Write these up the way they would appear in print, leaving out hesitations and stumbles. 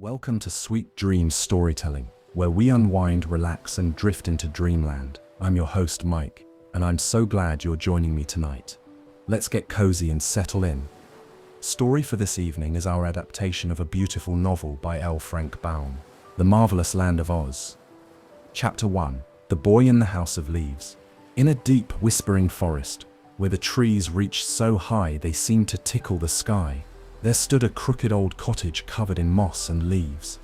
Welcome to Sweet Dreams Storytelling, where we unwind, relax, and drift into dreamland. I'm your host, Mike, and I'm so glad you're joining me tonight. Let's get cozy and settle in. Story for this evening is our adaptation of a beautiful novel by L. Frank Baum, The Marvelous Land of Oz. Chapter 1: The Boy in the House of Leaves. In a deep, whispering forest, where the trees reached so high they seemed to tickle the sky, there stood a crooked old cottage covered in moss and leaves.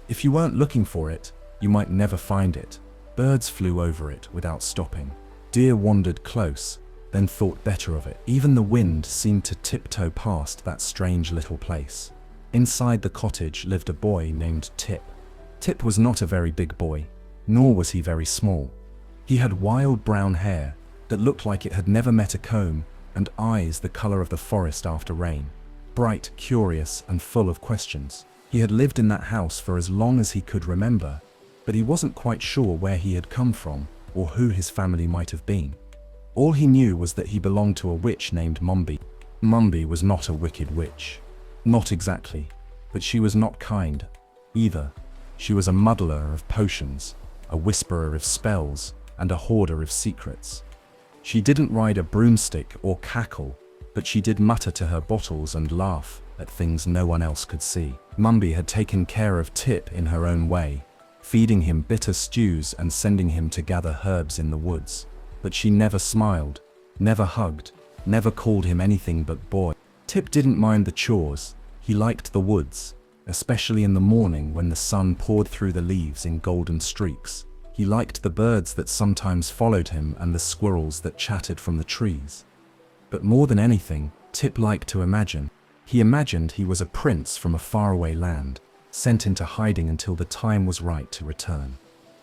If you weren't looking for it, you might never find it. Birds flew over it without stopping. Deer wandered close, then thought better of it. Even the wind seemed to tiptoe past that strange little place. Inside the cottage lived a boy named Tip. Tip was not a very big boy, nor was he very small. He had wild brown hair that looked like it had never met a comb, and eyes the color of the forest after rain. Bright, curious, and full of questions. He had lived in that house for as long as he could remember, but he wasn't quite sure where he had come from or who his family might have been. All he knew was that he belonged to a witch named Mombi. Mombi was not a wicked witch. Not exactly, but she was not kind either. She was a muddler of potions, a whisperer of spells, and a hoarder of secrets. She didn't ride a broomstick or cackle, but she did mutter to her bottles and laugh at things no one else could see. Mombi had taken care of Tip in her own way, feeding him bitter stews and sending him to gather herbs in the woods. But she never smiled, never hugged, never called him anything but boy. Tip didn't mind the chores. He liked the woods, especially in the morning when the sun poured through the leaves in golden streaks. He liked the birds that sometimes followed him and the squirrels that chattered from the trees. But more than anything, Tip liked to imagine. He imagined he was a prince from a faraway land, sent into hiding until the time was right to return.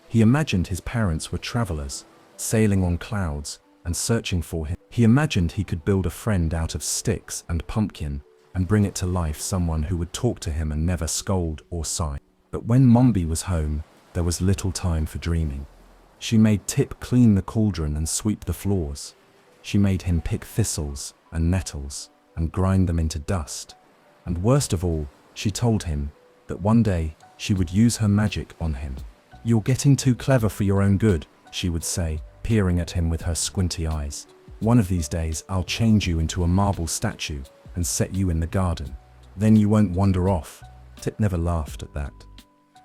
He imagined his parents were travelers, sailing on clouds and searching for him. He imagined he could build a friend out of sticks and pumpkin and bring it to life, someone who would talk to him and never scold or sigh. But when Mombi was home, there was little time for dreaming. She made Tip clean the cauldron and sweep the floors. She made him pick thistles and nettles and grind them into dust. And worst of all, she told him that one day she would use her magic on him. "You're getting too clever for your own good," she would say, peering at him with her squinty eyes. "One of these days I'll change you into a marble statue and set you in the garden. Then you won't wander off." Tip never laughed at that.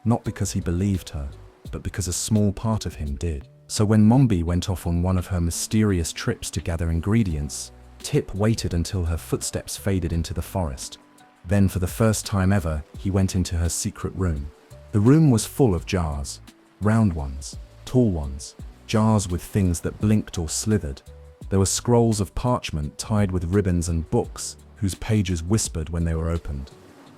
Not because he believed her, but because a small part of him did. So when Mombi went off on one of her mysterious trips to gather ingredients, Tip waited until her footsteps faded into the forest. Then for the first time ever, he went into her secret room. The room was full of jars, round ones, tall ones, jars with things that blinked or slithered. There were scrolls of parchment tied with ribbons and books whose pages whispered when they were opened.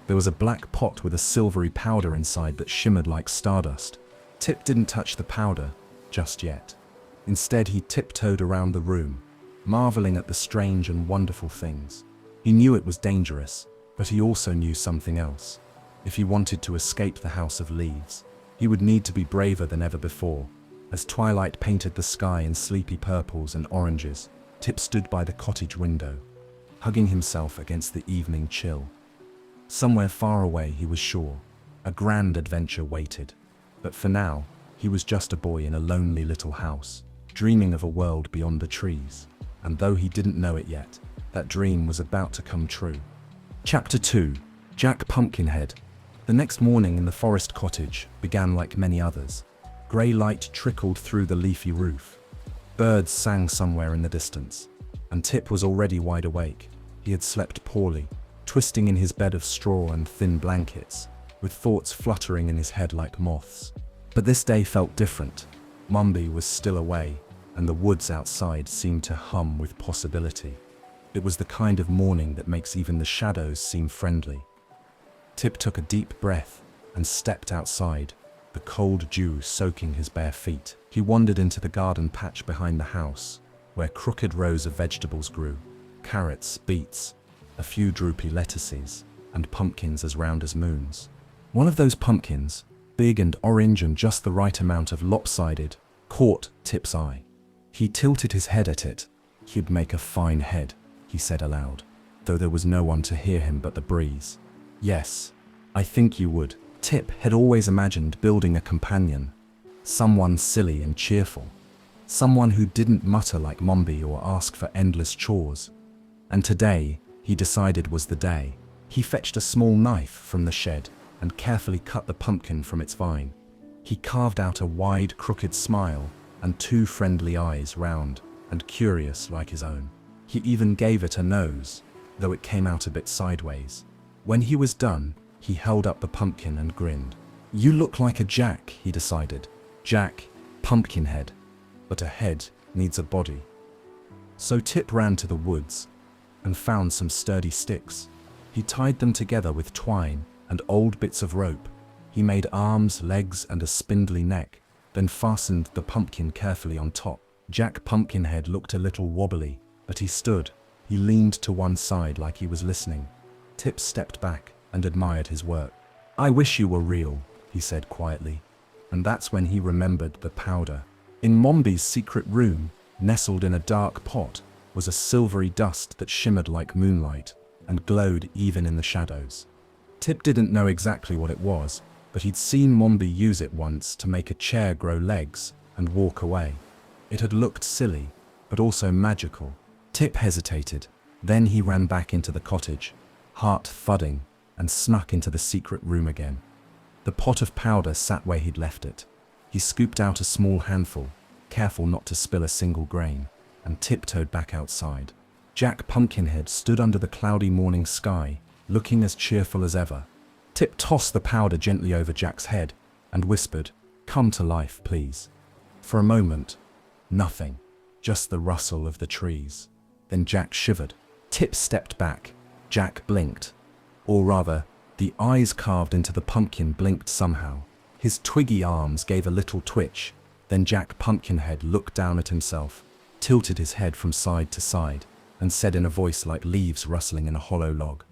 There was a black pot with a silvery powder inside that shimmered like stardust. Tip didn't touch the powder just yet. Instead, he tiptoed around the room, marveling at the strange and wonderful things. He knew it was dangerous, but he also knew something else. If he wanted to escape the House of Leaves, he would need to be braver than ever before. As twilight painted the sky in sleepy purples and oranges, Tip stood by the cottage window, hugging himself against the evening chill. Somewhere far away, he was sure, a grand adventure waited. But for now, he was just a boy in a lonely little house, dreaming of a world beyond the trees. And though he didn't know it yet, that dream was about to come true. Chapter 2: Jack Pumpkinhead. The next morning in the forest cottage began like many others. Grey light trickled through the leafy roof. Birds sang somewhere in the distance, and Tip was already wide awake. He had slept poorly, twisting in his bed of straw and thin blankets, with thoughts fluttering in his head like moths. But this day felt different. Mombi was still away, and the woods outside seemed to hum with possibility. It was the kind of morning that makes even the shadows seem friendly. Tip took a deep breath and stepped outside, the cold dew soaking his bare feet. He wandered into the garden patch behind the house, where crooked rows of vegetables grew: carrots, beets, a few droopy lettuces, and pumpkins as round as moons. One of those pumpkins, big and orange and just the right amount of lopsided, caught Tip's eye. He tilted his head at it. "He'd make a fine head," he said aloud, though there was no one to hear him but the breeze. "Yes, I think you would," Tip had always imagined building a companion, someone silly and cheerful, someone who didn't mutter like Mombi or ask for endless chores. And today, he decided was the day. He fetched a small knife from the shed and carefully cut the pumpkin from its vine. He carved out a wide, crooked smile and 2 friendly eyes, round and curious like his own. He even gave it a nose, though it came out a bit sideways. When he was done, he held up the pumpkin and grinned. "You look like a Jack," he decided. Jack, pumpkin head. But a head needs a body. So Tip ran to the woods and found some sturdy sticks. He tied them together with twine and old bits of rope. He made arms, legs, and a spindly neck, then fastened the pumpkin carefully on top. Jack Pumpkinhead looked a little wobbly, but he stood. He leaned to one side like he was listening. Tip stepped back and admired his work. "I wish you were real," he said quietly. And that's when he remembered the powder. In Mombi's secret room, nestled in a dark pot, was a silvery dust that shimmered like moonlight and glowed even in the shadows. Tip didn't know exactly what it was, but he'd seen Mombi use it once to make a chair grow legs and walk away. It had looked silly, but also magical. Tip hesitated. Then he ran back into the cottage, heart thudding, and snuck into the secret room again. The pot of powder sat where he'd left it. He scooped out a small handful, careful not to spill a single grain, and tiptoed back outside. Jack Pumpkinhead stood under the cloudy morning sky, looking as cheerful as ever. Tip tossed the powder gently over Jack's head and whispered, "Come to life, please." For a moment, nothing, just the rustle of the trees. Then Jack shivered. Tip stepped back. Jack blinked. Or rather, the eyes carved into the pumpkin blinked somehow. His twiggy arms gave a little twitch. Then Jack Pumpkinhead looked down at himself, tilted his head from side to side, and said in a voice like leaves rustling in a hollow log,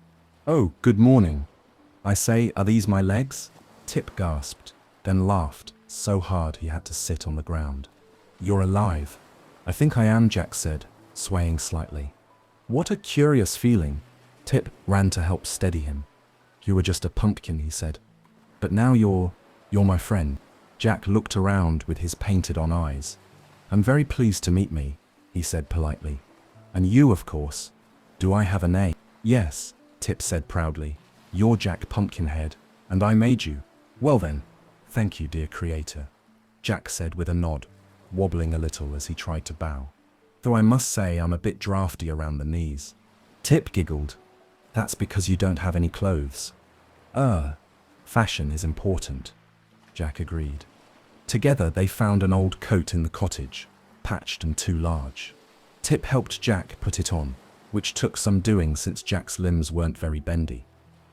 "Oh, good morning. I say, are these my legs?" Tip gasped, then laughed so hard he had to sit on the ground. "You're alive." "I think I am," Jack said, swaying slightly. "What a curious feeling." Tip ran to help steady him. "You were just a pumpkin," he said. "But now you're my friend." Jack looked around with his painted-on eyes. "I'm very pleased to meet me," he said politely. "And you, of course. Do I have a name?" "Yes," Tip said proudly. "You're Jack Pumpkinhead, and I made you." "Well then, thank you, dear creator," Jack said with a nod, wobbling a little as he tried to bow. "Though I must say I'm a bit drafty around the knees." Tip giggled. "That's because you don't have any clothes." Fashion is important," Jack agreed. Together they found an old coat in the cottage, patched and too large. Tip helped Jack put it on, which took some doing since Jack's limbs weren't very bendy.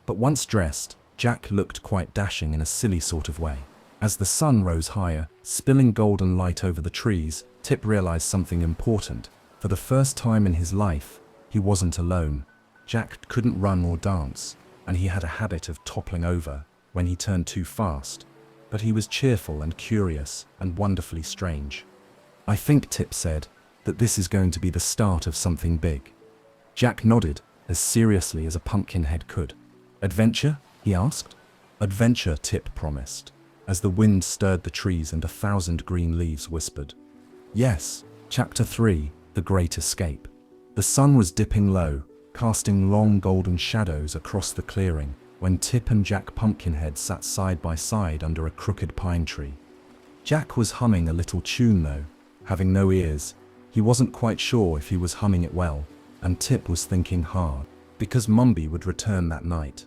But once dressed, Jack looked quite dashing in a silly sort of way. As the sun rose higher, spilling golden light over the trees, Tip realized something important. For the first time in his life, he wasn't alone. Jack couldn't run or dance, and he had a habit of toppling over when he turned too fast. But he was cheerful and curious and wonderfully strange. "I think," Tip said, "that this is going to be the start of something big." Jack nodded, as seriously as a pumpkinhead could. "Adventure?" he asked. "Adventure," Tip promised, as the wind stirred the trees and 1,000 green leaves whispered. Yes, Chapter 3, The Great Escape. The sun was dipping low, casting long golden shadows across the clearing, when Tip and Jack Pumpkinhead sat side by side under a crooked pine tree. Jack was humming a little tune though, having no ears. He wasn't quite sure if he was humming it well, and Tip was thinking hard, because Mombi would return that night.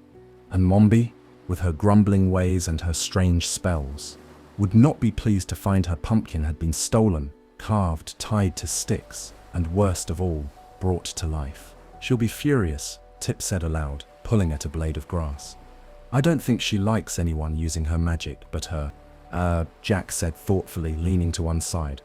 And Mombi, with her grumbling ways and her strange spells, would not be pleased to find her pumpkin had been stolen, carved, tied to sticks, and worst of all, brought to life. "She'll be furious," Tip said aloud, pulling at a blade of grass. "I don't think she likes anyone using her magic but her." Jack said thoughtfully, leaning to one side.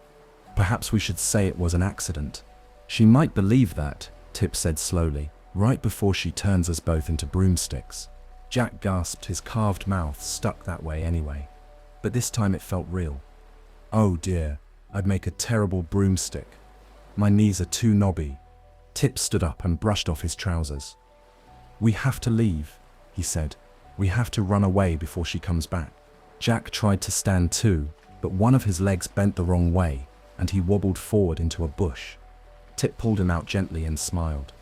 "Perhaps we should say it was an accident." "She might believe that," Tip said slowly, "right before she turns us both into broomsticks." Jack gasped, his carved mouth stuck that way anyway. But this time it felt real. "Oh dear, I'd make a terrible broomstick. My knees are too knobby." Tip stood up and brushed off his trousers. "We have to leave," he said. We have to run away before she comes back. Jack tried to stand too, but one of his legs bent the wrong way, and he wobbled forward into a bush. Tip pulled him out gently and smiled.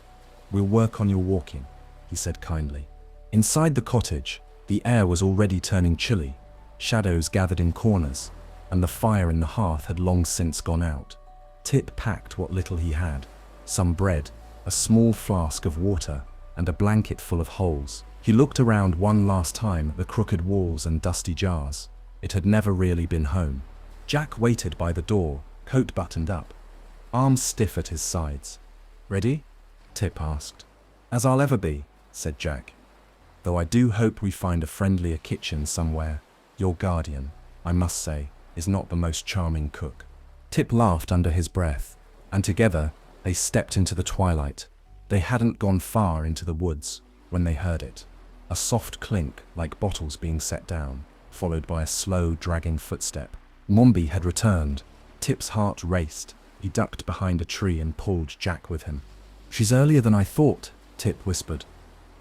"We'll work on your walking," he said kindly. Inside the cottage, the air was already turning chilly. Shadows gathered in corners, and the fire in the hearth had long since gone out. Tip packed what little he had, some bread, a small flask of water, and a blanket full of holes. He looked around one last time at the crooked walls and dusty jars. It had never really been home. Jack waited by the door, coat buttoned up, arms stiff at his sides. "Ready?" Tip asked. "As I'll ever be," said Jack. "Though I do hope we find a friendlier kitchen somewhere. Your guardian, I must say, is not the most charming cook." Tip laughed under his breath, and together they stepped into the twilight. They hadn't gone far into the woods when they heard it. A soft clink like bottles being set down, followed by a slow, dragging footstep. Mombi had returned. Tip's heart raced. He ducked behind a tree and pulled Jack with him. "She's earlier than I thought," Tip whispered.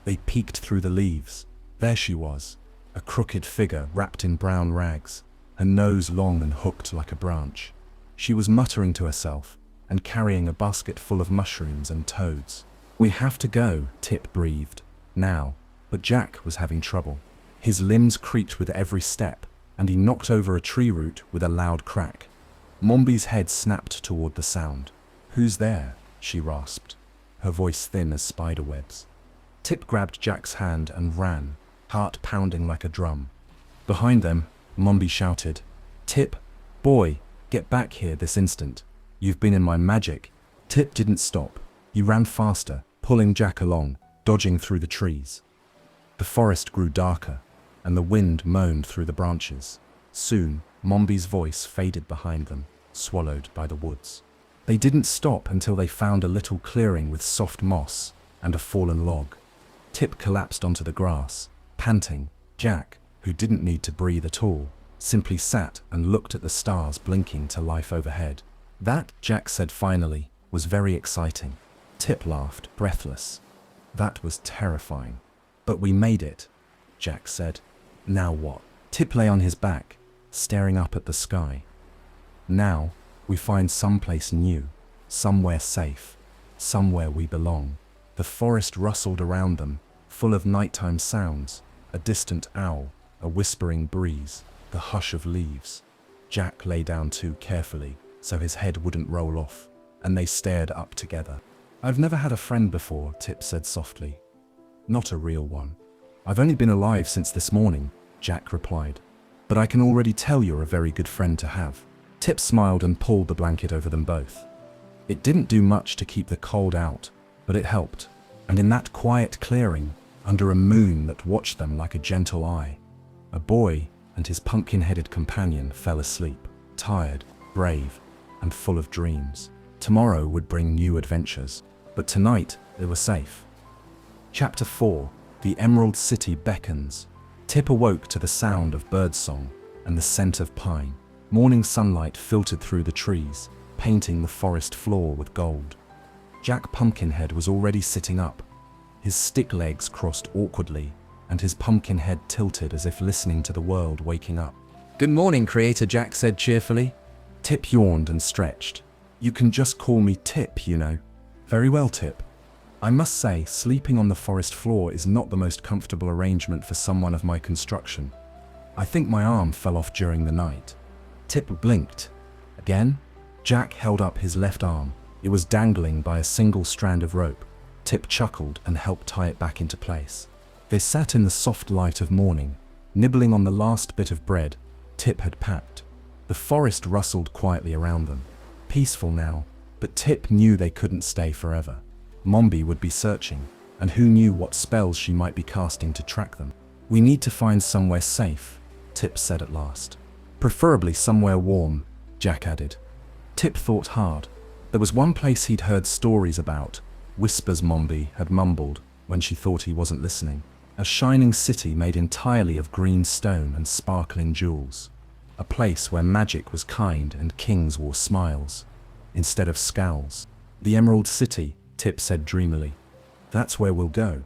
They peeked through the leaves. There she was, a crooked figure wrapped in brown rags, her nose long and hooked like a branch. She was muttering to herself and carrying a basket full of mushrooms and toads. "We have to go," Tip breathed. "Now." But Jack was having trouble. His limbs creaked with every step, and he knocked over a tree root with a loud crack. Mombi's head snapped toward the sound. "Who's there?" she rasped, her voice thin as spider webs. Tip grabbed Jack's hand and ran, heart pounding like a drum. Behind them, Mombi shouted, "Tip, boy, get back here this instant. You've been in my magic." Tip didn't stop. He ran faster, pulling Jack along, dodging through the trees. The forest grew darker, and the wind moaned through the branches. Soon, Mombi's voice faded behind them, swallowed by the woods. They didn't stop until they found a little clearing with soft moss and a fallen log. Tip collapsed onto the grass, panting. Jack, who didn't need to breathe at all, simply sat and looked at the stars blinking to life overhead. "That," Jack said finally, "was very exciting." Tip laughed, breathless. "That was terrifying. But we made it," Jack said. "Now what?" Tip lay on his back, staring up at the sky. "Now, we find someplace new, somewhere safe, somewhere we belong." The forest rustled around them, full of nighttime sounds, a distant owl, a whispering breeze, the hush of leaves. Jack lay down too carefully, so his head wouldn't roll off, and they stared up together. "I've never had a friend before," Tip said softly. "Not a real one." "I've only been alive since this morning," Jack replied. "But I can already tell you're a very good friend to have." Tip smiled and pulled the blanket over them both. It didn't do much to keep the cold out, but it helped. And in that quiet clearing, under a moon that watched them like a gentle eye, a boy and his pumpkin-headed companion fell asleep, tired, brave, and full of dreams. Tomorrow would bring new adventures, but tonight they were safe. Chapter 4. The Emerald City Beckons. Tip awoke to the sound of birdsong and the scent of pine. Morning sunlight filtered through the trees, painting the forest floor with gold. Jack Pumpkinhead was already sitting up, his stick legs crossed awkwardly, and his pumpkin head tilted as if listening to the world waking up. "Good morning, Creator," Jack said cheerfully. Tip yawned and stretched. "You can just call me Tip, you know." "Very well, Tip. I must say, sleeping on the forest floor is not the most comfortable arrangement for someone of my construction. I think my arm fell off during the night." Tip blinked. "Again?" Jack held up his left arm. It was dangling by a single strand of rope. Tip chuckled and helped tie it back into place. They sat in the soft light of morning, nibbling on the last bit of bread Tip had packed. The forest rustled quietly around them. Peaceful now, but Tip knew they couldn't stay forever. Mombi would be searching, and who knew what spells she might be casting to track them. "We need to find somewhere safe," Tip said at last. "Preferably somewhere warm," Jack added. Tip thought hard. There was one place he'd heard stories about, whispers Mombi had mumbled when she thought he wasn't listening. A shining city made entirely of green stone and sparkling jewels. A place where magic was kind and kings wore smiles instead of scowls. "The Emerald City," Tip said dreamily. "That's where we'll go."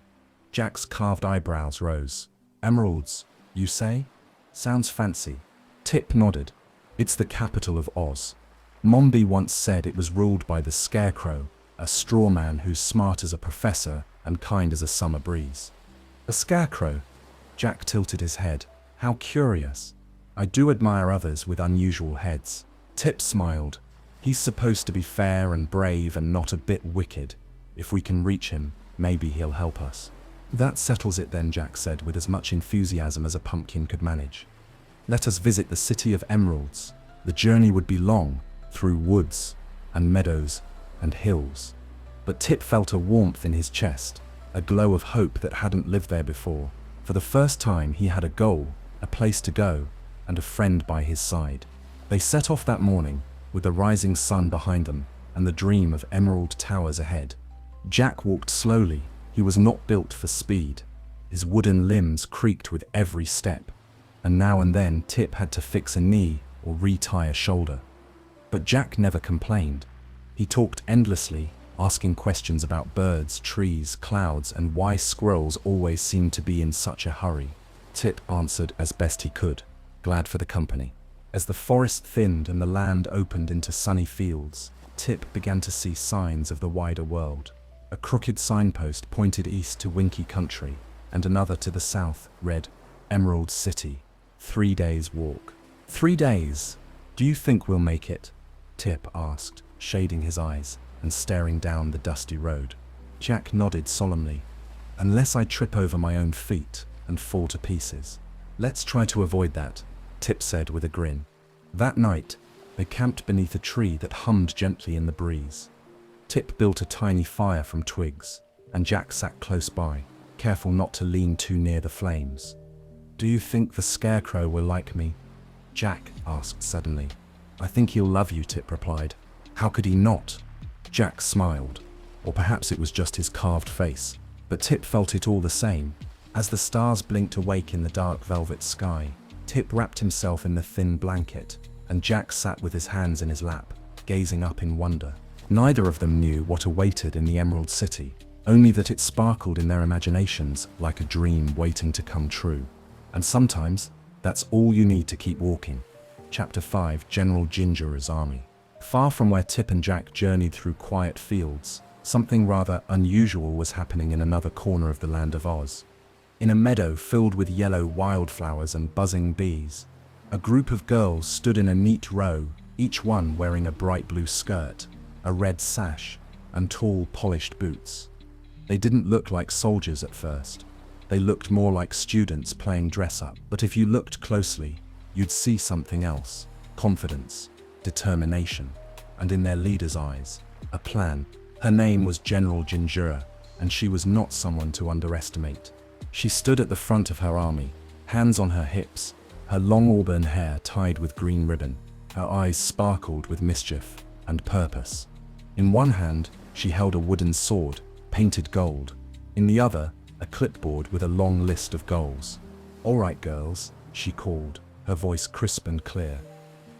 Jack's carved eyebrows rose. Emeralds, you say? Sounds fancy. Tip nodded. It's the capital of Oz. Mombi once said it was ruled by the Scarecrow, a straw man who's smart as a professor and kind as a summer breeze. A scarecrow? Jack tilted his head. How curious. I do admire others with unusual heads. Tip smiled. He's supposed to be fair and brave and not a bit wicked. If we can reach him, maybe he'll help us. That settles it then, Jack said with as much enthusiasm as a pumpkin could manage. Let us visit the City of Emeralds. The journey would be long, through woods and meadows and hills. But Tip felt a warmth in his chest, a glow of hope that hadn't lived there before. For the first time he had a goal, a place to go, and a friend by his side. They set off that morning, with the rising sun behind them and the dream of emerald towers ahead. Jack walked slowly. He was not built for speed. His wooden limbs creaked with every step, and now and then Tip had to fix a knee or re-tie a shoulder. But Jack never complained. He talked endlessly, asking questions about birds, trees, clouds, and why squirrels always seemed to be in such a hurry. Tip answered as best he could, glad for the company. As the forest thinned and the land opened into sunny fields, Tip began to see signs of the wider world. A crooked signpost pointed east to Winky Country, and another to the south read, Emerald City. 3 days' walk. 3 days? Do you think we'll make it? Tip asked, shading his eyes and staring down the dusty road. Jack nodded solemnly. Unless I trip over my own feet and fall to pieces. Let's try to avoid that, Tip said with a grin. That night, they camped beneath a tree that hummed gently in the breeze. Tip built a tiny fire from twigs, and Jack sat close by, careful not to lean too near the flames. Do you think the Scarecrow will like me? Jack asked suddenly. I think he'll love you, Tip replied. How could he not? Jack smiled. Or perhaps it was just his carved face, but Tip felt it all the same. As the stars blinked awake in the dark velvet sky, Tip wrapped himself in the thin blanket, and Jack sat with his hands in his lap, gazing up in wonder. Neither of them knew what awaited in the Emerald City, only that it sparkled in their imaginations like a dream waiting to come true. And sometimes, that's all you need to keep walking. Chapter 5: General Ginger's Army. Far from where Tip and Jack journeyed through quiet fields, something rather unusual was happening in another corner of the land of Oz. In a meadow filled with yellow wildflowers and buzzing bees, a group of girls stood in a neat row, each one wearing a bright blue skirt, a red sash, and tall, polished boots. They didn't look like soldiers at first. They looked more like students playing dress-up. But if you looked closely, you'd see something else. Confidence, determination, and in their leader's eyes, a plan. Her name was General Ginger, and she was not someone to underestimate. She stood at the front of her army, hands on her hips, her long auburn hair tied with green ribbon. Her eyes sparkled with mischief and purpose. In one hand, she held a wooden sword, painted gold. In the other, a clipboard with a long list of goals. All right, girls, she called, her voice crisp and clear.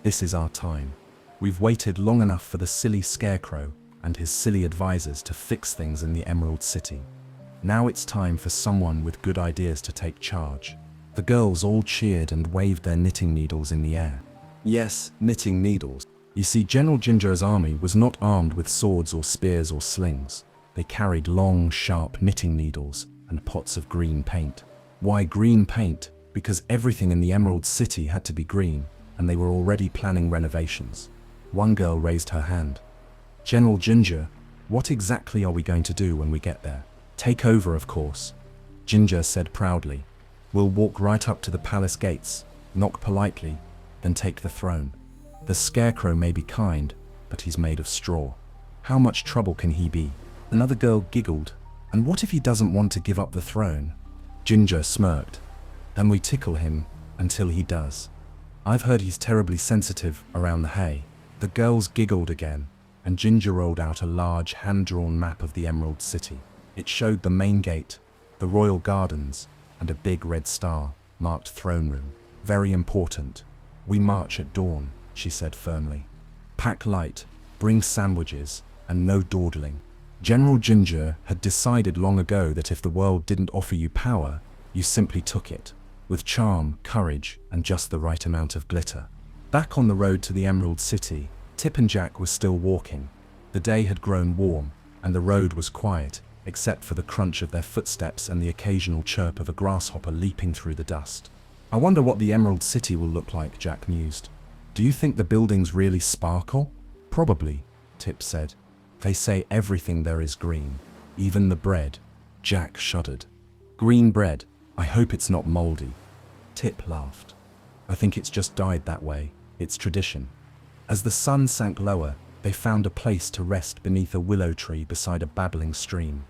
This is our time. We've waited long enough for the silly Scarecrow and his silly advisors to fix things in the Emerald City. Now it's time for someone with good ideas to take charge. The girls all cheered and waved their knitting needles in the air. Yes, knitting needles. You see, General Ginger's army was not armed with swords or spears or slings. They carried long, sharp knitting needles and pots of green paint. Why green paint? Because everything in the Emerald City had to be green, and they were already planning renovations. One girl raised her hand. General Ginger, what exactly are we going to do when we get there? Take over, of course. Ginger said proudly. We'll walk right up to the palace gates, knock politely, then take the throne. The Scarecrow may be kind, but he's made of straw. How much trouble can he be? Another girl giggled. And what if he doesn't want to give up the throne? Ginger smirked. Then we tickle him until he does. I've heard he's terribly sensitive around the hay. The girls giggled again, and Ginger rolled out a large hand-drawn map of the Emerald City. It showed the main gate, the royal gardens, and a big red star marked throne room. Very important. We march at dawn, she said firmly. Pack light, bring sandwiches, and no dawdling. General Ginger had decided long ago that if the world didn't offer you power, You simply took it, with charm, courage, and just the right amount of glitter. Back on the road to the Emerald City, Tip and Jack were still walking. The day had grown warm, and the road was quiet, except for the crunch of their footsteps and the occasional chirp of a grasshopper leaping through the dust. I wonder what the Emerald City will look like, Jack mused. Do you think the buildings really sparkle? Probably, Tip said. They say everything there is green, even the bread. Jack shuddered. Green bread. I hope it's not moldy. Tip laughed. I think it's just died that way. It's tradition. As the sun sank lower, they found a place to rest beneath a willow tree beside a babbling stream.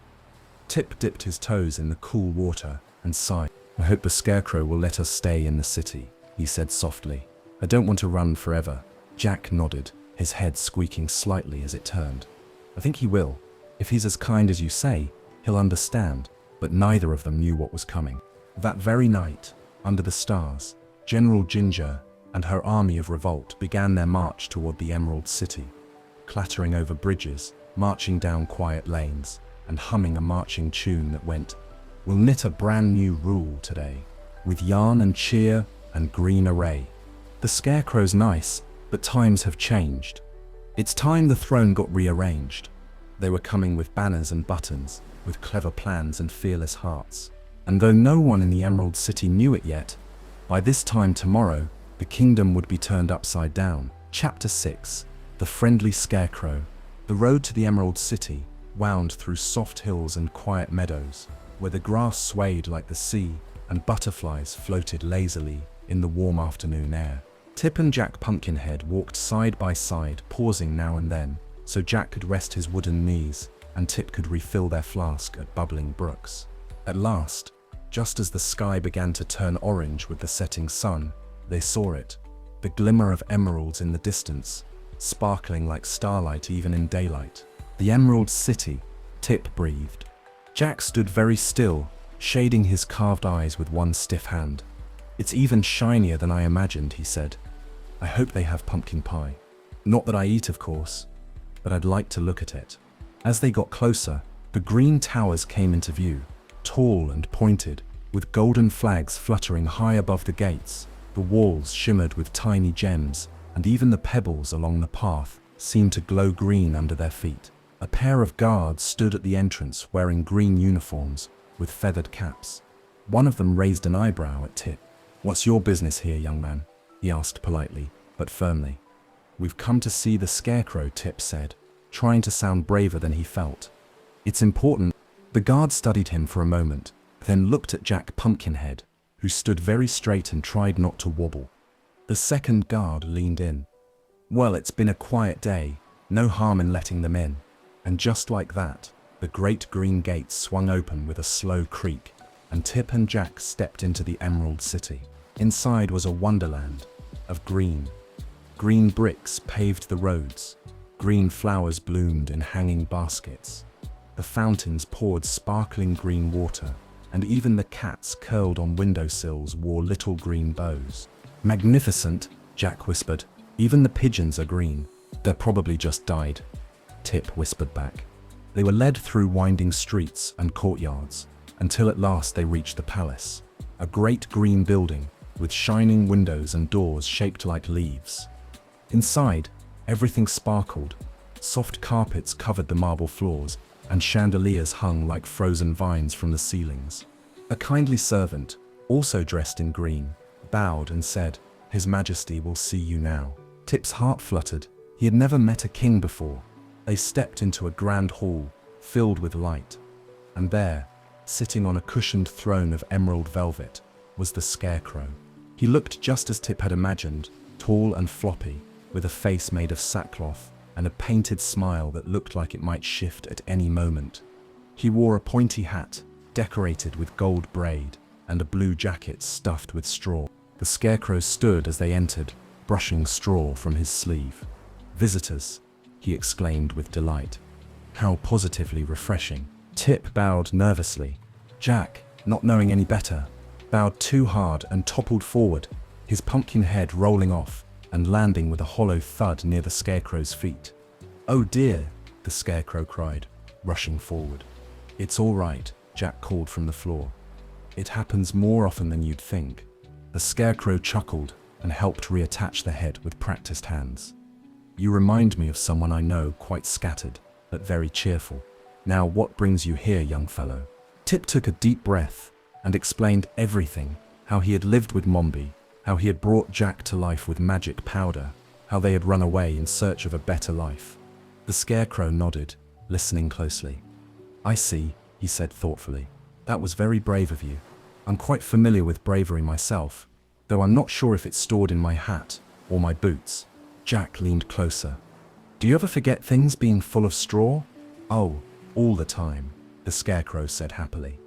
Tip dipped his toes in the cool water and sighed. I hope the scarecrow will let us stay in the city, he said softly. I don't want to run forever. Jack nodded, his head squeaking slightly as it turned. I think he will. If he's as kind as you say, he'll understand. But neither of them knew what was coming. That very night, under the stars, General Ginger and her army of revolt began their march toward the Emerald City, clattering over bridges, marching down quiet lanes, and humming a marching tune that went, "We'll knit a brand new rule today, with yarn and cheer and green array." The scarecrow's nice, but times have changed. It's time the throne got rearranged. They were coming with banners and buttons, with clever plans and fearless hearts. And though no one in the Emerald City knew it yet, by this time tomorrow, the kingdom would be turned upside down. Chapter 6. The Friendly Scarecrow. The road to the Emerald City wound through soft hills and quiet meadows, where the grass swayed like the sea and butterflies floated lazily in the warm afternoon air. Tip and Jack Pumpkinhead walked side by side, pausing now and then, so Jack could rest his wooden knees and Tip could refill their flask at bubbling brooks. At last, just as the sky began to turn orange with the setting sun, they saw it, the glimmer of emeralds in the distance, sparkling like starlight even in daylight. The Emerald City, Tip breathed. Jack stood very still, shading his carved eyes with one stiff hand. It's even shinier than I imagined, he said. I hope they have pumpkin pie. Not that I eat, of course, but I'd like to look at it. As they got closer, the green towers came into view, tall and pointed, with golden flags fluttering high above the gates. The walls shimmered with tiny gems, and even the pebbles along the path seemed to glow green under their feet. A pair of guards stood at the entrance wearing green uniforms with feathered caps. One of them raised an eyebrow at Tip. "What's your business here, young man?" he asked politely, but firmly. "We've come to see the scarecrow," Tip said, trying to sound braver than he felt. "It's important." The guard studied him for a moment, then looked at Jack Pumpkinhead, who stood very straight and tried not to wobble. The second guard leaned in. "Well, it's been a quiet day, no harm in letting them in." And just like that, the great green gates swung open with a slow creak, and Tip and Jack stepped into the Emerald City. Inside was a wonderland of green. Green bricks paved the roads. Green flowers bloomed in hanging baskets. The fountains poured sparkling green water, and even the cats curled on windowsills wore little green bows. "Magnificent," Jack whispered. "Even the pigeons are green." "They're probably just died," Tip whispered back. They were led through winding streets and courtyards, until at last they reached the palace, a great green building with shining windows and doors shaped like leaves. Inside, everything sparkled. Soft carpets covered the marble floors, and chandeliers hung like frozen vines from the ceilings. A kindly servant, also dressed in green, bowed and said, "His Majesty will see you now." Tip's heart fluttered. He had never met a king before. They stepped into a grand hall, filled with light. And there, sitting on a cushioned throne of emerald velvet, was the scarecrow. He looked just as Tip had imagined, tall and floppy, with a face made of sackcloth and a painted smile that looked like it might shift at any moment. He wore a pointy hat, decorated with gold braid, and a blue jacket stuffed with straw. The scarecrow stood as they entered, brushing straw from his sleeve. "Visitors," he exclaimed with delight. "How positively refreshing." Tip bowed nervously. Jack, not knowing any better, bowed too hard and toppled forward, his pumpkin head rolling off and landing with a hollow thud near the scarecrow's feet. "Oh dear," the scarecrow cried, rushing forward. "It's all right," Jack called from the floor. It happens more often than you'd think. The Scarecrow chuckled and helped reattach the head with practiced hands. You remind me of someone I know, quite scattered, but very cheerful. Now what brings you here, young fellow? Tip took a deep breath and explained everything, how he had lived with Mombi, how he had brought Jack to life with magic powder, how they had run away in search of a better life. The Scarecrow nodded, listening closely. I see, he said thoughtfully. That was very brave of you. I'm quite familiar with bravery myself, though I'm not sure if it's stored in my hat or my boots. Jack leaned closer. Do you ever forget things being full of straw? Oh, all the time, the Scarecrow said happily.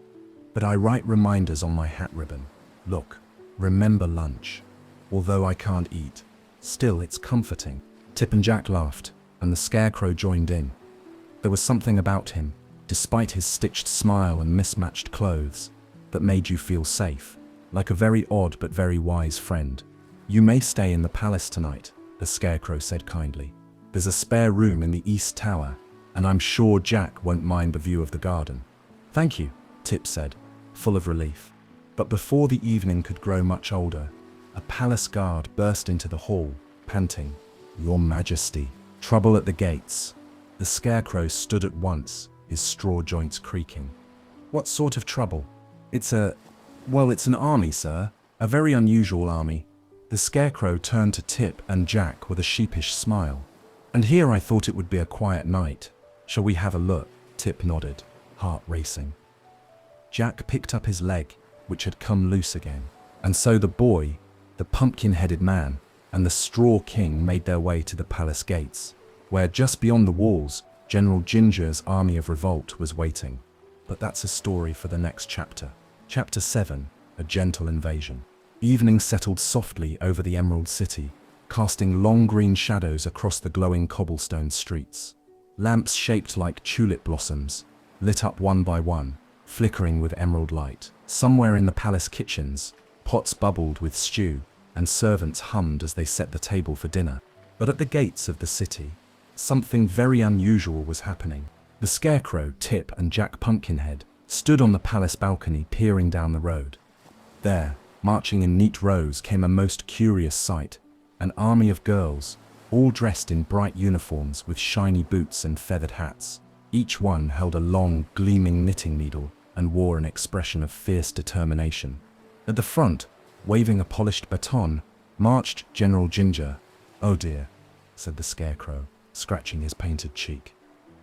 But I write reminders on my hat ribbon. Look, remember lunch. Although I can't eat, still it's comforting. Tip and Jack laughed, and the Scarecrow joined in. There was something about him, despite his stitched smile and mismatched clothes, that made you feel safe, like a very odd but very wise friend. You may stay in the palace tonight, the Scarecrow said kindly. There's a spare room in the East Tower, and I'm sure Jack won't mind the view of the garden. Thank you, Tip said, full of relief. But before the evening could grow much older, a palace guard burst into the hall, panting, Your Majesty, trouble at the gates. The Scarecrow stood at once, his straw joints creaking. What sort of trouble? It's an army, sir. A very unusual army. The Scarecrow turned to Tip and Jack with a sheepish smile. And here I thought it would be a quiet night. Shall we have a look? Tip nodded, heart racing. Jack picked up his leg, which had come loose again. And so the boy, the pumpkin-headed man, and the Straw King made their way to the palace gates, where just beyond the walls, General Ginger's army of revolt was waiting. But that's a story for the next chapter. Chapter 7, A Gentle Invasion. Evening settled softly over the Emerald City, casting long green shadows across the glowing cobblestone streets. Lamps shaped like tulip blossoms, lit up one by one, flickering with emerald light. Somewhere in the palace kitchens, pots bubbled with stew, and servants hummed as they set the table for dinner. But at the gates of the city, something very unusual was happening. The Scarecrow, Tip, and Jack Pumpkinhead stood on the palace balcony peering down the road. There, marching in neat rows, came a most curious sight. An army of girls, all dressed in bright uniforms with shiny boots and feathered hats. Each one held a long, gleaming knitting needle and wore an expression of fierce determination. At the front, waving a polished baton, marched General Ginger. Oh dear, said the Scarecrow, scratching his painted cheek.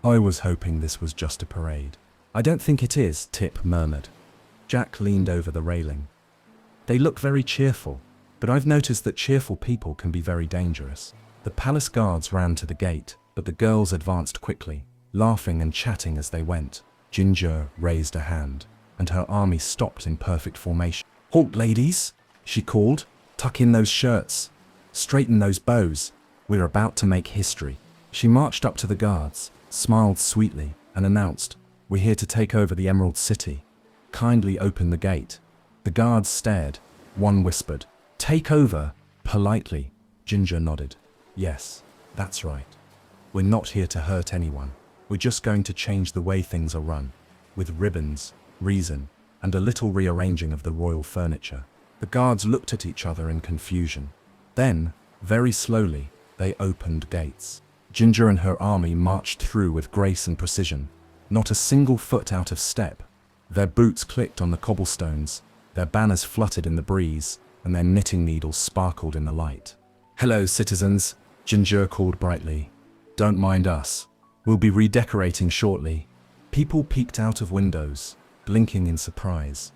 I was hoping this was just a parade. I don't think it is, Tip murmured. Jack leaned over the railing. They look very cheerful, but I've noticed that cheerful people can be very dangerous. The palace guards ran to the gate, but the girls advanced quickly, laughing and chatting as they went. Ginger raised a hand, and her army stopped in perfect formation. Halt, ladies, she called. Tuck in those shirts. Straighten those bows. We're about to make history. She marched up to the guards, smiled sweetly, and announced, We're here to take over the Emerald City. Kindly open the gate. The guards stared. One whispered, Take over, politely. Ginger nodded. Yes, that's right. We're not here to hurt anyone. We're just going to change the way things are run, with ribbons, reason, and a little rearranging of the royal furniture. The guards looked at each other in confusion. Then, very slowly, they opened gates. Ginger and her army marched through with grace and precision, not a single foot out of step. Their boots clicked on the cobblestones, their banners fluttered in the breeze, and their knitting needles sparkled in the light. Hello, citizens, Ginger called brightly. Don't mind us. We'll be redecorating shortly. People peeked out of windows, blinking in surprise.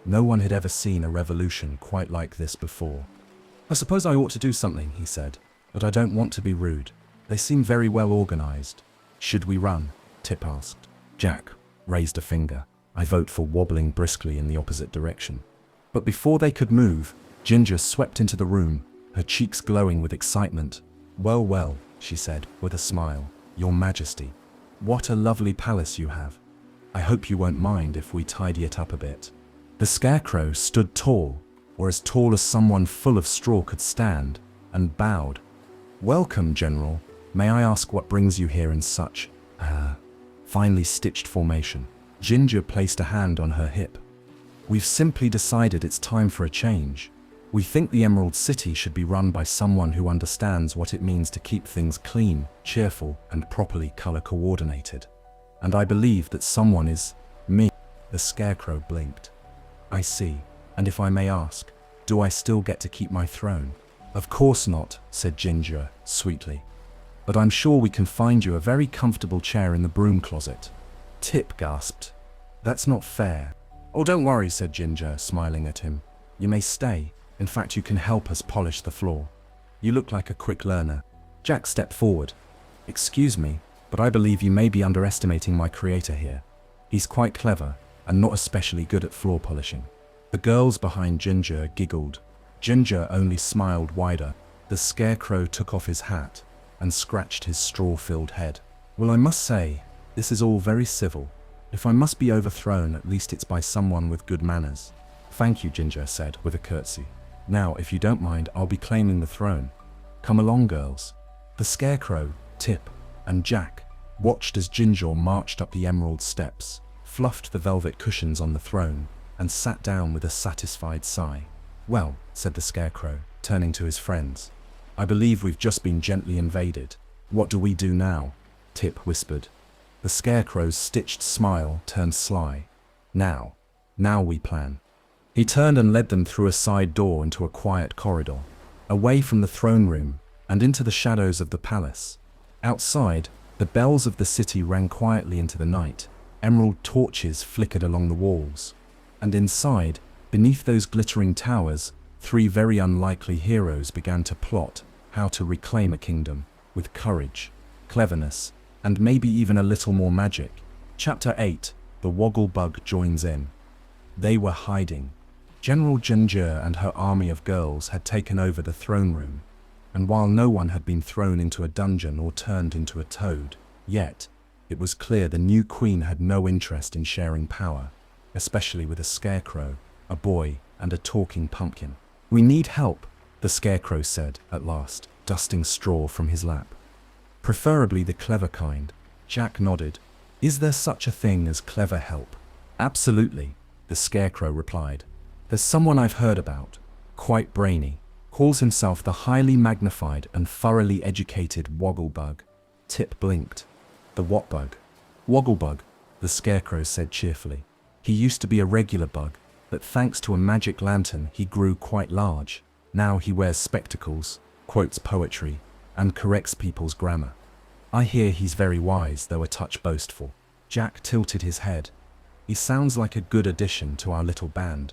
No one had ever seen a revolution quite like this before. I suppose I ought to do something, he said, but I don't want to be rude. They seem very well organized. Should we run? Tip asked. Jack raised a finger. I vote for wobbling briskly in the opposite direction. But before they could move, Ginger swept into the room, her cheeks glowing with excitement. Well, well, she said, with a smile. Your Majesty, what a lovely palace you have. I hope you won't mind if we tidy it up a bit. The Scarecrow stood tall, or as tall as someone full of straw could stand, and bowed. Welcome, General. May I ask what brings you here in such, finely stitched formation? Ginger placed a hand on her hip. We've simply decided it's time for a change. We think the Emerald City should be run by someone who understands what it means to keep things clean, cheerful, and properly color coordinated. And I believe that someone is me." The Scarecrow blinked. "I see. And if I may ask, do I still get to keep my throne?" "Of course not," said Ginger, sweetly. "But I'm sure we can find you a very comfortable chair in the broom closet." Tip gasped. "That's not fair." "Oh, don't worry," said Ginger, smiling at him. "You may stay. In fact, you can help us polish the floor. You look like a quick learner." Jack stepped forward. "Excuse me, but I believe you may be underestimating my creator here. He's quite clever, and not especially good at floor polishing." The girls behind Ginger giggled. Ginger only smiled wider. The Scarecrow took off his hat and scratched his straw-filled head. "Well, I must say, this is all very civil. If I must be overthrown, at least it's by someone with good manners." "Thank you," Ginger said with a curtsy. "Now, if you don't mind, I'll be claiming the throne. Come along, girls." The Scarecrow, Tip, and Jack watched as Ginger marched up the emerald steps, fluffed the velvet cushions on the throne, and sat down with a satisfied sigh. "Well," said the Scarecrow, turning to his friends, "I believe we've just been gently invaded. What do we do now?" Tip whispered. The Scarecrow's stitched smile turned sly. Now we plan." He turned and led them through a side door into a quiet corridor, away from the throne room and into the shadows of the palace. Outside, the bells of the city rang quietly into the night. Emerald torches flickered along the walls. And inside, beneath those glittering towers, 3 very unlikely heroes began to plot how to reclaim a kingdom with courage, cleverness, and maybe even a little more magic. Chapter 8: The Wogglebug Joins In. They were hiding. General Ginger and her army of girls had taken over the throne room, and while no one had been thrown into a dungeon or turned into a toad yet, it was clear the new queen had no interest in sharing power, especially with a Scarecrow, a boy, and a talking pumpkin. "We need help," the Scarecrow said at last, dusting straw from his lap. "Preferably the clever kind." Jack nodded. "Is there such a thing as clever help?" "Absolutely," the Scarecrow replied. "There's someone I've heard about, quite brainy, calls himself the highly magnified and thoroughly educated Wogglebug." Tip blinked. "The what bug?" "Wogglebug," the Scarecrow said cheerfully. "He used to be a regular bug, but thanks to a magic lantern he grew quite large. Now he wears spectacles, quotes poetry, and corrects people's grammar. I hear he's very wise, though a touch boastful." Jack tilted his head. "He sounds like a good addition to our little band."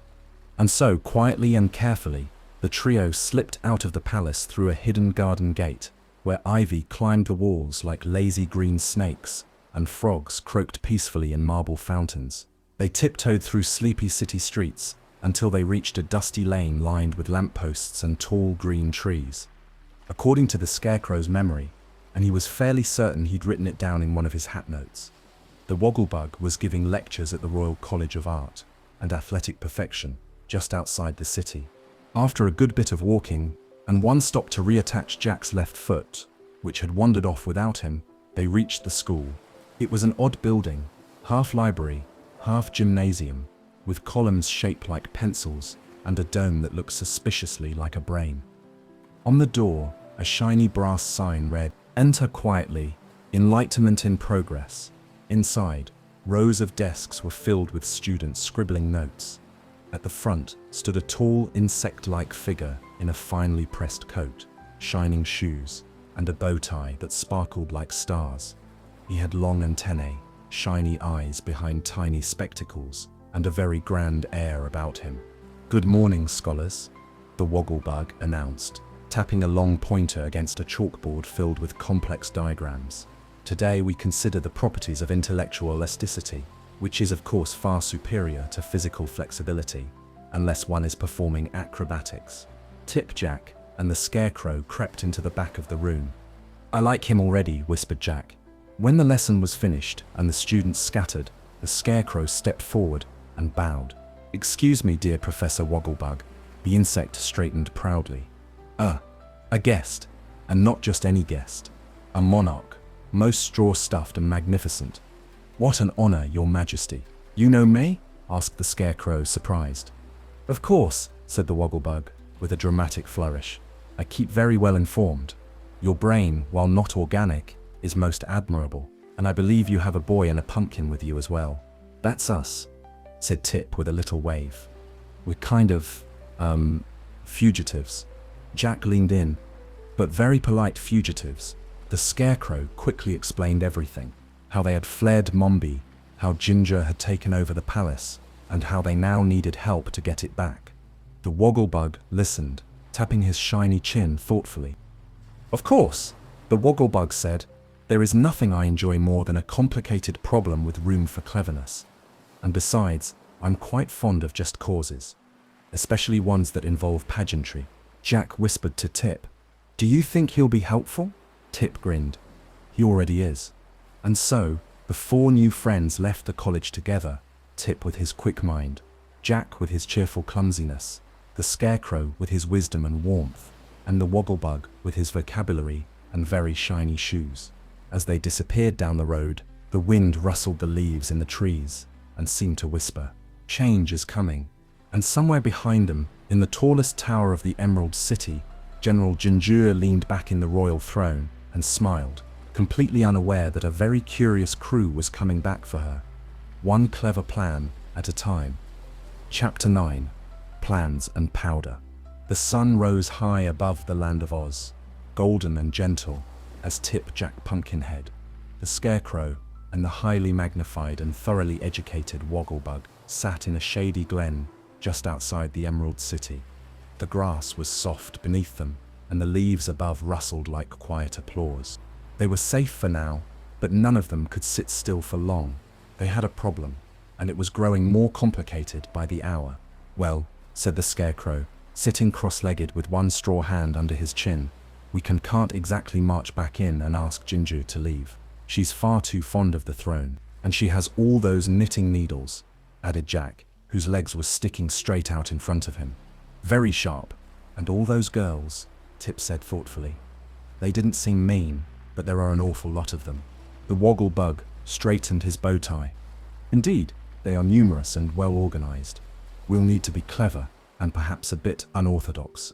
And so, quietly and carefully, the trio slipped out of the palace through a hidden garden gate, where ivy climbed the walls like lazy green snakes, and frogs croaked peacefully in marble fountains. They tiptoed through sleepy city streets until they reached a dusty lane lined with lampposts and tall green trees. According to the Scarecrow's memory, and he was fairly certain he'd written it down in one of his hat notes, the Wogglebug was giving lectures at the Royal College of Art and Athletic Perfection, just outside the city. After a good bit of walking, and one stop to reattach Jack's left foot, which had wandered off without him, they reached the school. It was an odd building, half library, half gymnasium, with columns shaped like pencils and a dome that looked suspiciously like a brain. On the door, a shiny brass sign read, "Enter quietly, enlightenment in progress." Inside, rows of desks were filled with students scribbling notes. At the front stood a tall, insect-like figure in a finely pressed coat, shining shoes, and a bow tie that sparkled like stars. He had long antennae, shiny eyes behind tiny spectacles, and a very grand air about him. "Good morning, scholars," the Wogglebug announced, tapping a long pointer against a chalkboard filled with complex diagrams. "Today we consider the properties of intellectual elasticity, which is of course far superior to physical flexibility, unless one is performing acrobatics." Tip, Jack, and the Scarecrow crept into the back of the room. "I like him already," whispered Jack. When the lesson was finished and the students scattered, the Scarecrow stepped forward and bowed. "Excuse me, dear Professor Wogglebug." The insect straightened proudly. A guest, and not just any guest. A monarch, most straw-stuffed and magnificent." "What an honor, Your Majesty." "You know me?" asked the Scarecrow, surprised. Of course, said the Wogglebug, with a dramatic flourish. I keep very well informed. Your brain, while not organic, is most admirable, and I believe you have a boy and a pumpkin with you as well. That's us, said Tip with a little wave. We're kind of, fugitives. Jack leaned in, but very polite fugitives. The Scarecrow quickly explained everything, how they had fled Mombi, how Ginger had taken over the palace, and how they now needed help to get it back. The Wogglebug listened, tapping his shiny chin thoughtfully. Of course, the Wogglebug said, there is nothing I enjoy more than a complicated problem with room for cleverness. And besides, I'm quite fond of just causes, especially ones that involve pageantry. Jack whispered to Tip, Do you think he'll be helpful? Tip grinned. He already is. And so, the four new friends left the college together, Tip with his quick mind, Jack with his cheerful clumsiness, the Scarecrow with his wisdom and warmth, and the Wogglebug with his vocabulary and very shiny shoes. As they disappeared down the road, the wind rustled the leaves in the trees and seemed to whisper, Change is coming. And somewhere behind them, in the tallest tower of the Emerald City, General Ginger leaned back in the royal throne and smiled, completely unaware that a very curious crew was coming back for her. One clever plan at a time. Chapter 9. Plans and Powder. The sun rose high above the land of Oz, golden and gentle, as Tip, Jack Pumpkinhead, the Scarecrow, and the highly magnified and thoroughly educated Wogglebug sat in a shady glen just outside the Emerald City. The grass was soft beneath them, and the leaves above rustled like quiet applause. They were safe for now, but none of them could sit still for long. They had a problem, and it was growing more complicated by the hour. Well, said the Scarecrow, sitting cross-legged with one straw hand under his chin, we can't exactly march back in and ask Ginger to leave. She's far too fond of the throne, and she has all those knitting needles, added Jack, whose legs were sticking straight out in front of him. Very sharp. And all those girls, Tip said thoughtfully. They didn't seem mean, but there are an awful lot of them. The Wogglebug straightened his bow tie. Indeed, they are numerous and well organized. We'll need to be clever, and perhaps a bit unorthodox.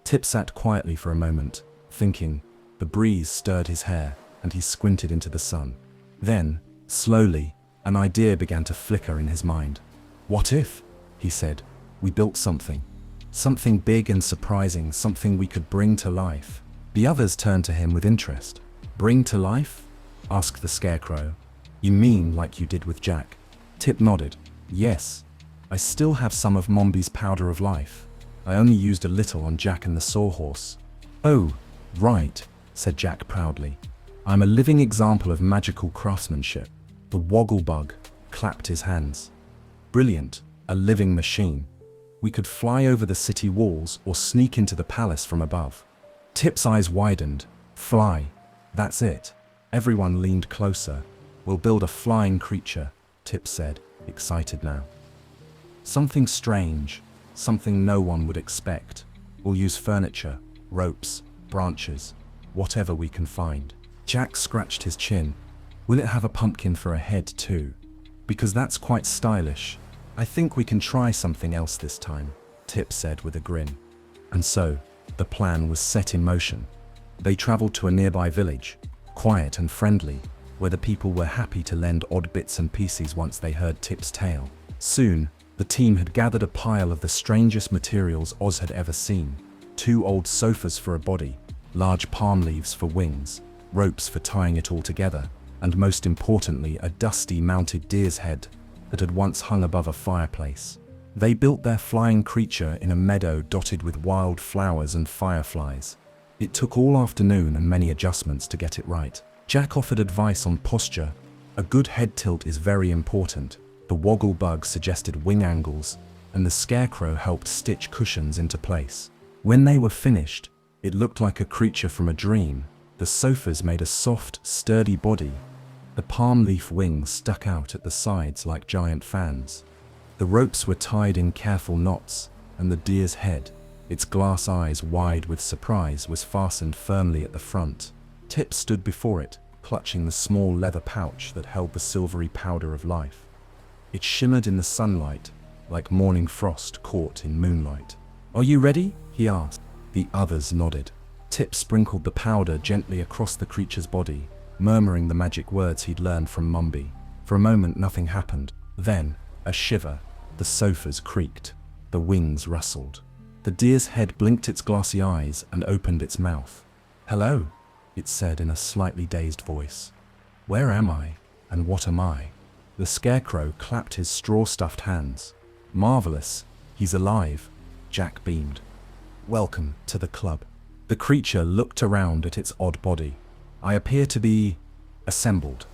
Tip sat quietly for a moment, thinking. The breeze stirred his hair, and he squinted into the sun. Then, slowly, an idea began to flicker in his mind. What if, he said, we built something? Something big and surprising, something we could bring to life. The others turned to him with interest. Bring to life? Asked the Scarecrow. You mean like you did with Jack? Tip nodded. Yes. I still have some of Mombi's powder of life. I only used a little on Jack and the sawhorse. Oh, right, said Jack proudly. I'm a living example of magical craftsmanship. The Wogglebug clapped his hands. Brilliant, a living machine. We could fly over the city walls or sneak into the palace from above. Tip's eyes widened. Fly. That's it. Everyone leaned closer. We'll build a flying creature, Tip said, excited now. Something strange, something no one would expect. We'll use furniture, ropes, branches, whatever we can find. Jack scratched his chin. Will it have a pumpkin for a head too? Because that's quite stylish. I think we can try something else this time, Tip said with a grin. And so, the plan was set in motion. They traveled to a nearby village, quiet and friendly, where the people were happy to lend odd bits and pieces once they heard Tip's tale. Soon, the team had gathered a pile of the strangest materials Oz had ever seen. 2 old sofas for a body, large palm leaves for wings, ropes for tying it all together, and most importantly, a dusty mounted deer's head that had once hung above a fireplace. They built their flying creature in a meadow dotted with wild flowers and fireflies. It took all afternoon and many adjustments to get it right. Jack offered advice on posture. A good head tilt is very important. The Wogglebug suggested wing angles, and the Scarecrow helped stitch cushions into place. When they were finished, it looked like a creature from a dream. The sofas made a soft, sturdy body. The palm leaf wings stuck out at the sides like giant fans. The ropes were tied in careful knots, and the deer's head, its glass eyes wide with surprise, was fastened firmly at the front. Tip stood before it, clutching the small leather pouch that held the silvery powder of life. It shimmered in the sunlight, like morning frost caught in moonlight. "Are you ready?" he asked. The others nodded. Tip sprinkled the powder gently across the creature's body, murmuring the magic words he'd learned from Mumby. For a moment nothing happened. Then, a shiver. The sofas creaked. The wings rustled. The deer's head blinked its glassy eyes and opened its mouth. "Hello," it said in a slightly dazed voice. "Where am I, and what am I?" The scarecrow clapped his straw-stuffed hands. "Marvelous, he's alive," Jack beamed. "Welcome to the club." The creature looked around at its odd body. "I appear to be assembled."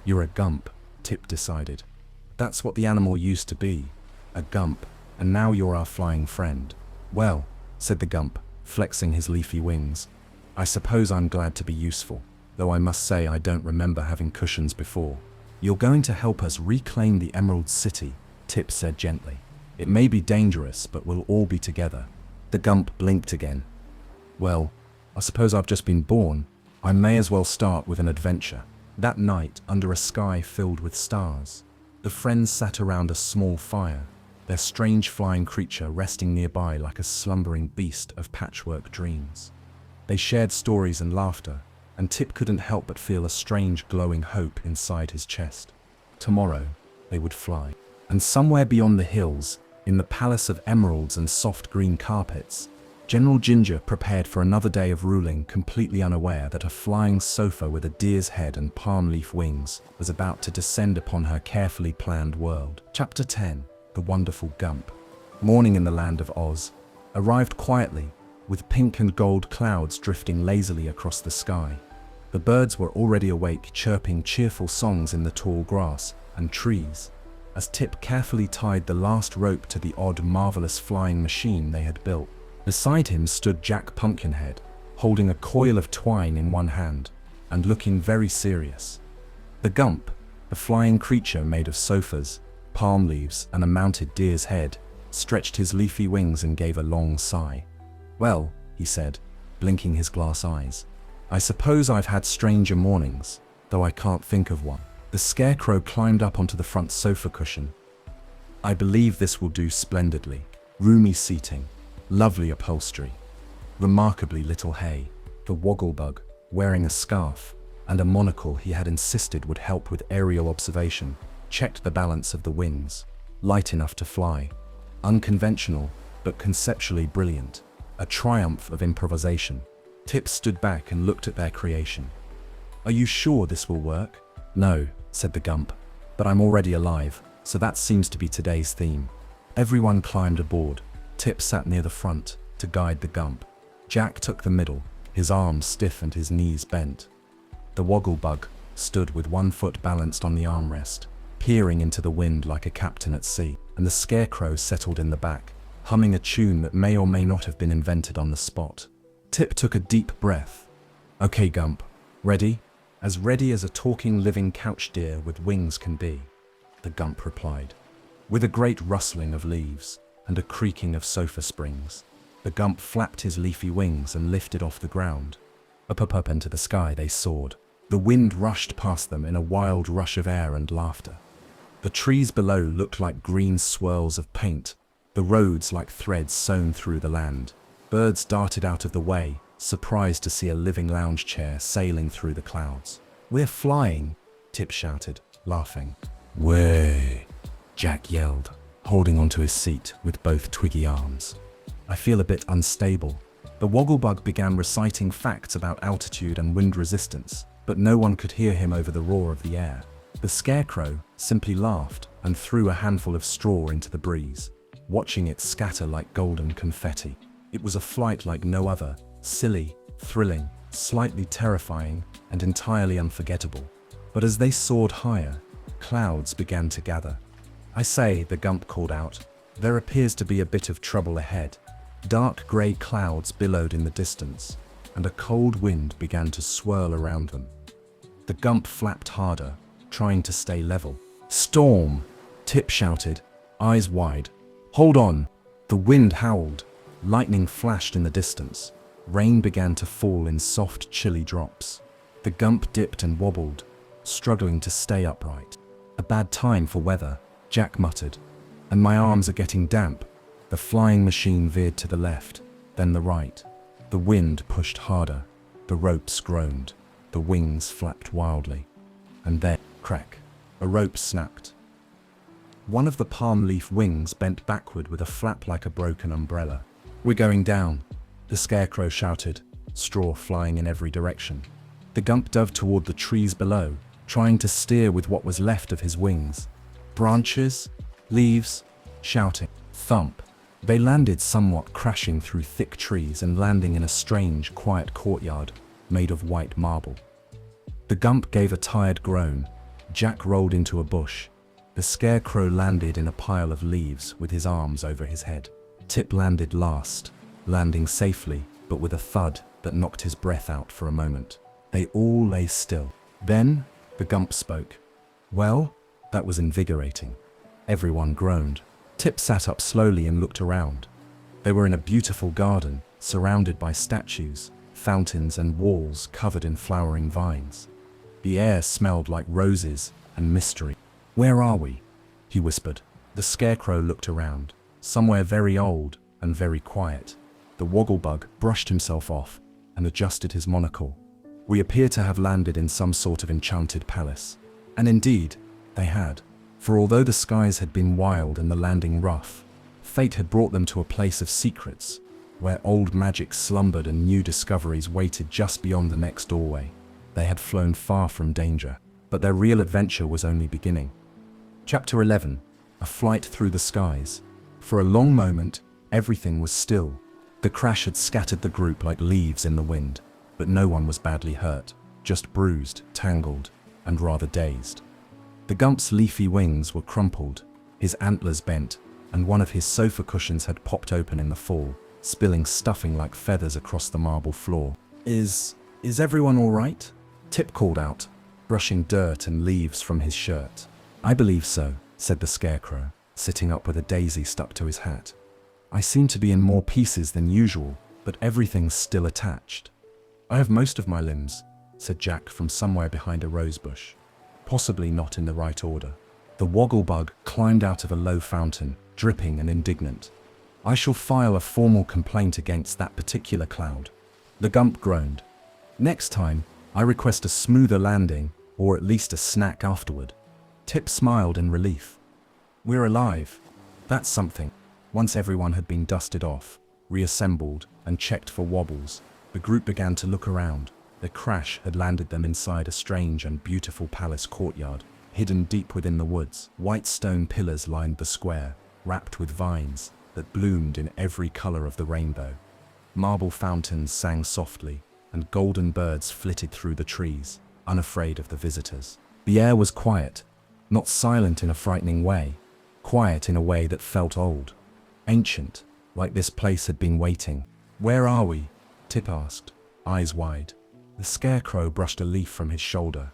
"You're a gump," Tip decided. "That's what the animal used to be, a gump, and now you're our flying friend." "Well," said the gump, flexing his leafy wings, "I suppose I'm glad to be useful, though I must say I don't remember having cushions before." "You're going to help us reclaim the Emerald City," Tip said gently. "It may be dangerous, but we'll all be together." The gump blinked again. "Well, I suppose I've just been born. I may as well start with an adventure." That night, under a sky filled with stars, the friends sat around a small fire, their strange flying creature resting nearby like a slumbering beast of patchwork dreams. They shared stories and laughter, and Tip couldn't help but feel a strange glowing hope inside his chest. Tomorrow, they would fly. And somewhere beyond the hills, in the palace of emeralds and soft green carpets, General Ginger prepared for another day of ruling, completely unaware that a flying sofa with a deer's head and palm leaf wings was about to descend upon her carefully planned world. Chapter 10. The Wonderful Gump. Morning in the land of Oz arrived quietly, with pink and gold clouds drifting lazily across the sky. The birds were already awake, chirping cheerful songs in the tall grass and trees, as Tip carefully tied the last rope to the odd, marvelous flying machine they had built. Beside him stood Jack Pumpkinhead, holding a coil of twine in one hand and looking very serious. The gump, the flying creature made of sofas, palm leaves, and a mounted deer's head, stretched his leafy wings and gave a long sigh. "Well," he said, blinking his glass eyes, "I suppose I've had stranger mornings, though I can't think of one." The scarecrow climbed up onto the front sofa cushion. "I believe this will do splendidly. Roomy seating, lovely upholstery, remarkably little hay." The wogglebug, wearing a scarf and a monocle he had insisted would help with aerial observation, checked the balance of the wings. Light enough to fly. Unconventional, but conceptually brilliant. A triumph of improvisation. Tip stood back and looked at their creation. "Are you sure this will work?" "No," said the gump, "but I'm already alive, so that seems to be today's theme." Everyone climbed aboard. Tip sat near the front to guide the gump. Jack took the middle, his arms stiff and his knees bent. The wogglebug stood with one foot balanced on the armrest, peering into the wind like a captain at sea, and the scarecrow settled in the back, humming a tune that may or may not have been invented on the spot. Tip took a deep breath. "Okay, Gump, ready?" "As ready as a talking living couch deer with wings can be," the gump replied. With a great rustling of leaves and a creaking of sofa springs, the gump flapped his leafy wings and lifted off the ground. Up into the sky they soared. The wind rushed past them in a wild rush of air and laughter. The trees below looked like green swirls of paint, the roads like threads sewn through the land. Birds darted out of the way, surprised to see a living lounge chair sailing through the clouds. "We're flying," Tip shouted, laughing. "Way," Jack yelled, holding onto his seat with both twiggy arms. "I feel a bit unstable." The wogglebug began reciting facts about altitude and wind resistance, but no one could hear him over the roar of the air. The scarecrow simply laughed and threw a handful of straw into the breeze, watching it scatter like golden confetti. It was a flight like no other, silly, thrilling, slightly terrifying, and entirely unforgettable. But as they soared higher, clouds began to gather. "I say," the gump called out, "there appears to be a bit of trouble ahead." Dark grey clouds billowed in the distance, and a cold wind began to swirl around them. The gump flapped harder, trying to stay level. "Storm!" Tip shouted, eyes wide. "Hold on!" The wind howled. Lightning flashed in the distance. Rain began to fall in soft, chilly drops. The gump dipped and wobbled, struggling to stay upright. "A bad time for weather," Jack muttered. And my arms are getting damp. The flying machine veered to the left, then the right. The wind pushed harder. The ropes groaned. The wings flapped wildly. And then, crack, a rope snapped. One of the palm leaf wings bent backward with a flap like a broken umbrella. "We're going down," the scarecrow shouted, straw flying in every direction. The gump dove toward the trees below, trying to steer with what was left of his wings. Branches, leaves, shouting, thump. They landed somewhat, crashing through thick trees and landing in a strange, quiet courtyard made of white marble. The gump gave a tired groan. Jack rolled into a bush. The scarecrow landed in a pile of leaves with his arms over his head. Tip landed last, landing safely, but with a thud that knocked his breath out for a moment. They all lay still. Then, the gump spoke. "Well, that was invigorating." Everyone groaned. Tip sat up slowly and looked around. They were in a beautiful garden, surrounded by statues, fountains, and walls covered in flowering vines. The air smelled like roses and mystery. "Where are we?" he whispered. The scarecrow looked around. Somewhere very old and very quiet. The wogglebug brushed himself off and adjusted his monocle. "We appear to have landed in some sort of enchanted palace." And indeed, they had. For although the skies had been wild and the landing rough, fate had brought them to a place of secrets, where old magic slumbered and new discoveries waited just beyond the next doorway. They had flown far from danger, but their real adventure was only beginning. Chapter 11. A Flight Through the Skies. For a long moment, everything was still. The crash had scattered the group like leaves in the wind, but no one was badly hurt, just bruised, tangled, and rather dazed. The gump's leafy wings were crumpled, his antlers bent, and one of his sofa cushions had popped open in the fall, spilling stuffing like feathers across the marble floor. Is everyone all right?" Tip called out, brushing dirt and leaves from his shirt. "I believe so," said the scarecrow, sitting up with a daisy stuck to his hat. "I seem to be in more pieces than usual, but everything's still attached." "I have most of my limbs," said Jack from somewhere behind a rose bush. "Possibly not in the right order." The wogglebug climbed out of a low fountain, dripping and indignant. "I shall file a formal complaint against that particular cloud." The gump groaned. "Next time, I request a smoother landing, or at least a snack afterward." Tip smiled in relief. "We're alive. That's something." Once everyone had been dusted off, reassembled, and checked for wobbles, the group began to look around. The crash had landed them inside a strange and beautiful palace courtyard, hidden deep within the woods. White stone pillars lined the square, wrapped with vines that bloomed in every color of the rainbow. Marble fountains sang softly, and golden birds flitted through the trees, unafraid of the visitors. The air was quiet, not silent in a frightening way, quiet in a way that felt old, ancient, like this place had been waiting. "Where are we?" Tip asked, eyes wide. The scarecrow brushed a leaf from his shoulder.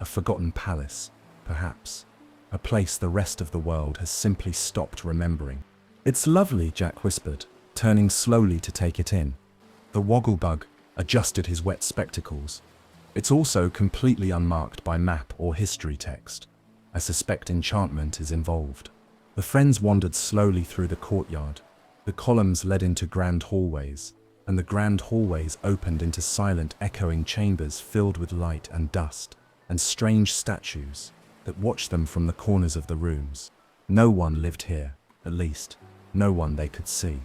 "A forgotten palace, perhaps. A place the rest of the world has simply stopped remembering." "It's lovely," Jack whispered, turning slowly to take it in. The wogglebug adjusted his wet spectacles. "It's also completely unmarked by map or history text. I suspect enchantment is involved." The friends wandered slowly through the courtyard. The columns led into grand hallways, and the grand hallways opened into silent, echoing chambers filled with light and dust, and strange statues that watched them from the corners of the rooms. No one lived here, at least, no one they could see.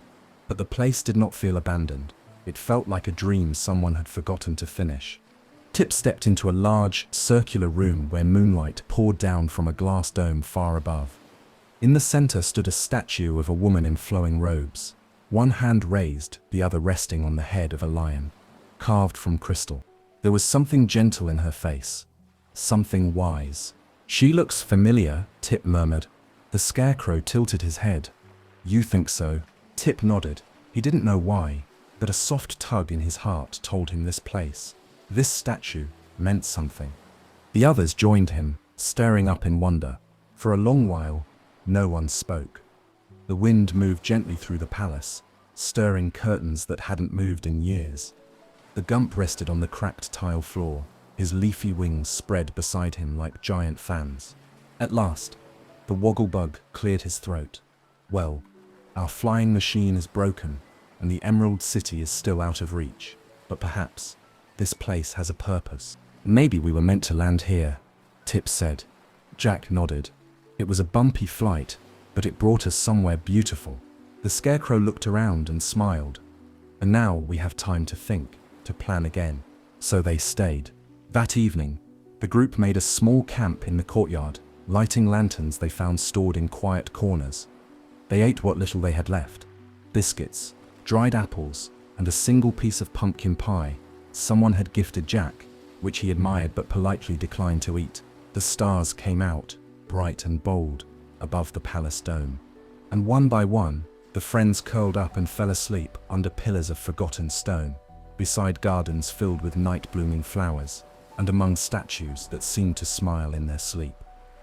But the place did not feel abandoned. It felt like a dream someone had forgotten to finish. Tip stepped into a large, circular room where moonlight poured down from a glass dome far above. In the center stood a statue of a woman in flowing robes, one hand raised, the other resting on the head of a lion, carved from crystal. There was something gentle in her face, something wise. "She looks familiar," Tip murmured. The scarecrow tilted his head. "You think so?" Tip nodded. He didn't know why, but a soft tug in his heart told him this place, this statue, meant something. The others joined him, staring up in wonder. For a long while, no one spoke. The wind moved gently through the palace, stirring curtains that hadn't moved in years. The gump rested on the cracked tile floor, his leafy wings spread beside him like giant fans. At last, The wogglebug cleared his throat. Well, our flying machine is broken, and the Emerald City is still out of reach. But perhaps this place has a purpose. Maybe we were meant to land here, Tip said. Jack nodded. It was a bumpy flight, but it brought us somewhere beautiful. The Scarecrow looked around and smiled. And now we have time to think, to plan again. So they stayed. That evening, the group made a small camp in the courtyard, lighting lanterns they found stored in quiet corners. They ate what little they had left. Biscuits, dried apples, and a single piece of pumpkin pie someone had gifted Jack, which he admired but politely declined to eat. The stars came out, bright and bold, above the palace dome. And one by one, the friends curled up and fell asleep under pillars of forgotten stone, beside gardens filled with night-blooming flowers, and among statues that seemed to smile in their sleep.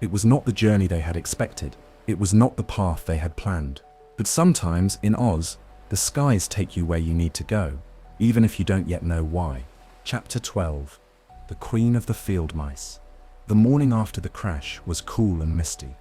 It was not the journey they had expected. It was not the path they had planned. But sometimes, in Oz, the skies take you where you need to go, even if you don't yet know why. Chapter 12. The Queen of the Field Mice. The morning after the crash was cool and misty,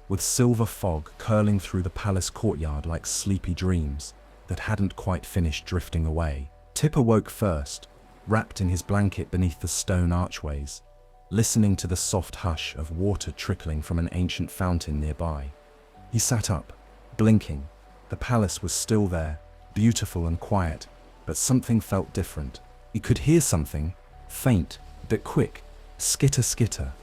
with silver fog curling through the palace courtyard like sleepy dreams that hadn't quite finished drifting away. Tip awoke first, wrapped in his blanket beneath the stone archways, listening to the soft hush of water trickling from an ancient fountain nearby. He sat up, blinking. The palace was still there, beautiful and quiet, but something felt different. He could hear something, faint, but quick. Skitter, skitter.